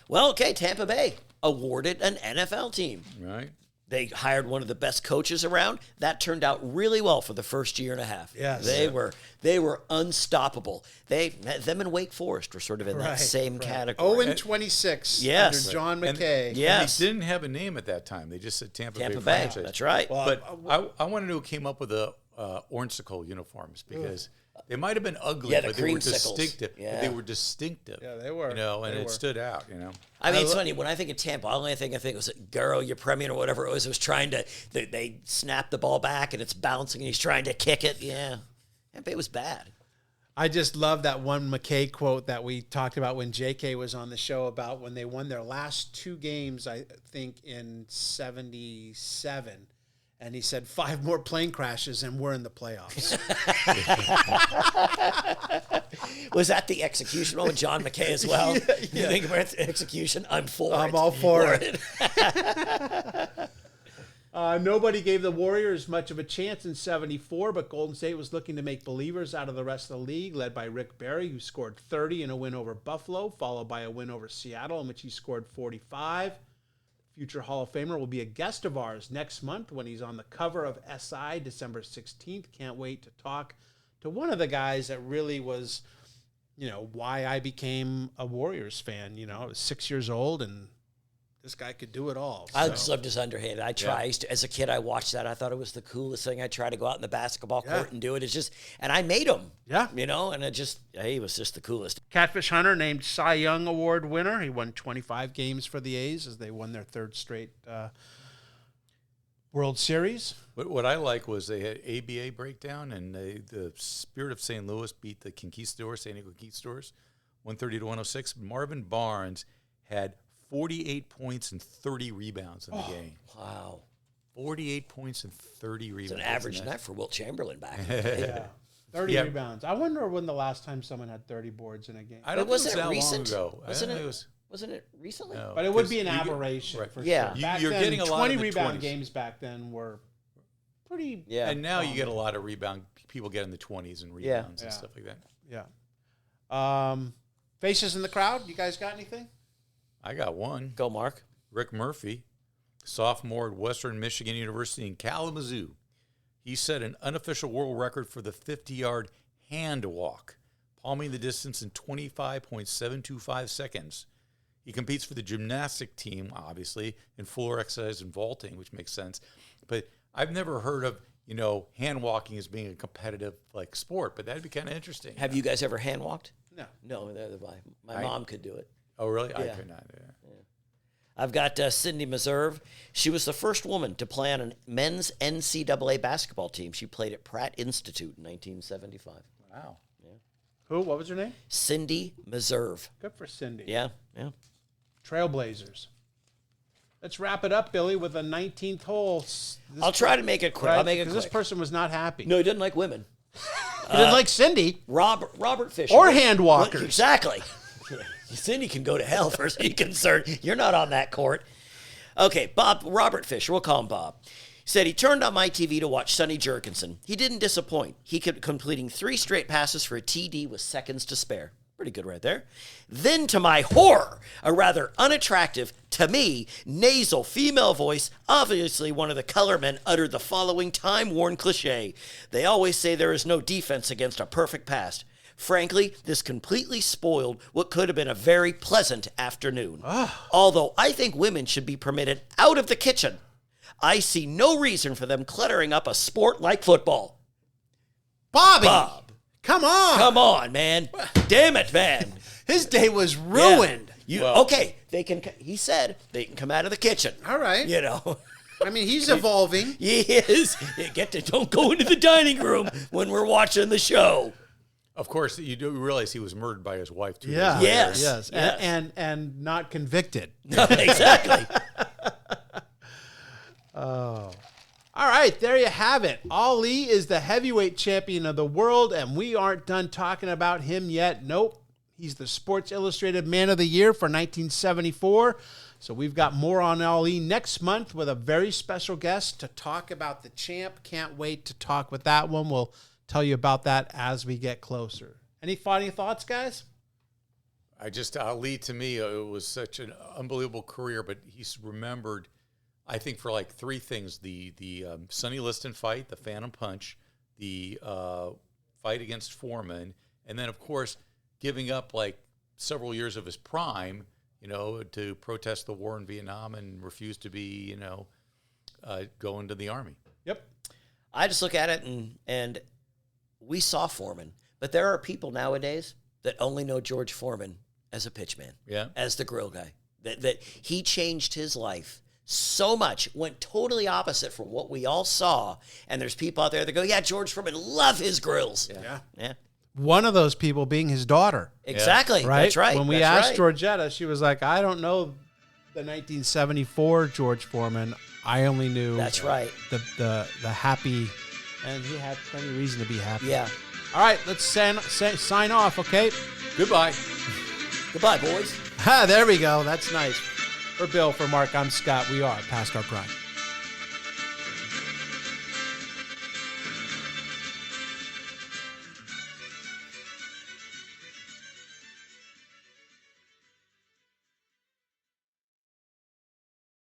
Well, okay, Tampa Bay awarded an NFL team.
Right.
They hired one of the best coaches around. That turned out really well for the first year and a half.
Yes.
They were unstoppable. Them and Wake Forest were sort of in that same category.
0-26
yes.
under John McKay.
Yes.
They didn't have a name at that time. They just said Tampa Bay.
Franchise. That's right.
But I want to know who came up with the orange-sickle uniforms, because they might have been ugly, but they were distinctive.
Yeah.
They were distinctive.
Yeah, they were.
And it stood out,
I mean, it's funny. When I think of Tampa, the only thing I think was Garo Yepremian or whatever it was trying to, they snapped the ball back and it's bouncing and he's trying to kick it. Yeah. Tampa was bad.
I just love that one McKay quote that we talked about when JK was on the show about when they won their last 2 games, I think in 77. And he said 5 more plane crashes and we're in the playoffs.
Was that the execution one with John McKay as well? Yeah. You think about execution? I'm
all for it. Nobody gave the Warriors much of a chance in 74, but Golden State was looking to make believers out of the rest of the league, led by Rick Barry, who scored 30 in a win over Buffalo, followed by a win over Seattle, in which he scored 45. Future Hall of Famer will be a guest of ours next month when he's on the cover of SI, December 16th. Can't wait to talk to one of the guys that really was why I became a Warriors fan. I was 6 years old, and this guy could do it all.
I just loved his underhand. I used to, as a kid, I watched that. I thought it was the coolest thing. I tried to go out in the basketball court and do it. And I made him.
Yeah.
And he was just the coolest.
Catfish Hunter named Cy Young Award winner. He won 25 games for the A's as they won their third straight World Series.
What I like was they had ABA breakdown, and the Spirit of St. Louis beat the Conquistadors, San Diego Conquistadors, 130-106. Marvin Barnes had 48 points and 30 rebounds in the game.
Wow.
48 points and 30 rebounds.
It's an average night for Wilt Chamberlain back in the day.
Yeah. 30 rebounds. I wonder when the last time someone had 30 boards in a game.
I don't think it was that
recent?
long ago.
Wasn't it recently?
No,
But it would be an aberration for
Yeah.
sure. Back
You're
then,
getting a lot
20
in the
rebound
20s.
games back then were pretty.
Yeah.
And now you get a lot of rebound. People get in the 20s and rebounds and stuff like that.
Yeah. Faces in the crowd. You guys got anything?
I got one.
Go, Mark.
Rick Murphy, sophomore at Western Michigan University in Kalamazoo. He set an unofficial world record for the 50-yard hand walk, palming the distance in 25.725 seconds. He competes for the gymnastic team, obviously, in floor exercise and vaulting, which makes sense. But I've never heard of, hand walking as being a competitive sport, but that'd be kind of interesting.
Have you guys ever hand walked?
No.
No, my mom could do it.
Oh, really? I
Yeah.
could not. Yeah.
I've got Cindy Meserve. She was the first woman to play on a men's NCAA basketball team. She played at Pratt Institute in 1975.
Wow.
Who? What was her name?
Cindy Meserve.
Good for Cindy.
Yeah.
Trailblazers. Let's wrap it up, Billy, with a 19th hole.
I'll try to make it quick.
Right?
I'll make it
Because
quick.
this person was not happy.
No, he didn't like women.
He didn't like Cindy.
Robert Fisher.
Or hand walkers.
Exactly. Cindy can go to hell for any concern. You're not on that court. Okay, Robert Fisher, we'll call him Bob, said he turned on my TV to watch Sonny Jurgensen. He didn't disappoint. He kept completing 3 straight passes for a TD with seconds to spare. Pretty good right there. Then, to my horror, a rather unattractive, to me, nasal female voice, obviously one of the color men, uttered the following time-worn cliche. They always say there is no defense against a perfect pass. Frankly, this completely spoiled what could have been a very pleasant afternoon. Although I think women should be permitted out of the kitchen, I see no reason for them cluttering up a sport like football.
Bob.
Come on, man. Damn it, man.
His day was ruined.
Yeah. He said they can come out of the kitchen.
All right. I mean, he's evolving.
He is. Don't go into the dining room when we're watching the show.
Of course, you do realize he was murdered by his wife, too.
Yeah.
Yes.
And not convicted.
Exactly.
Oh. All right, there you have it. Ali is the heavyweight champion of the world, and we aren't done talking about him yet. Nope. He's the Sports Illustrated Man of the Year for 1974. So we've got more on Ali next month with a very special guest to talk about the champ. Can't wait to talk with that one. We'll tell you about that as we get closer. Any final thoughts, guys?
Ali, to me, it was such an unbelievable career, but he's remembered, I think, for 3 things: the Sonny Liston fight, the Phantom Punch, the fight against Foreman, and then, of course, giving up several years of his prime, to protest the war in Vietnam and refuse to be, go into the Army.
Yep.
I just look at it and we saw Foreman, but there are people nowadays that only know George Foreman as a pitchman, as the grill guy, that he changed his life so much, went totally opposite from what we all saw. And there's people out there that go, yeah, George Foreman, love his grills. Yeah.
One of those people being his daughter.
Exactly.
Right?
That's right.
When we asked Georgetta, she was like, I don't know the 1974 George Foreman. I only knew
That's right.
the happy, and he had plenty of reason to be happy.
Yeah.
All right, let's sign off, okay?
Goodbye.
Goodbye, boys.
There we go. That's nice. For Bill, for Mark, I'm Scott. We are Past Our Prime.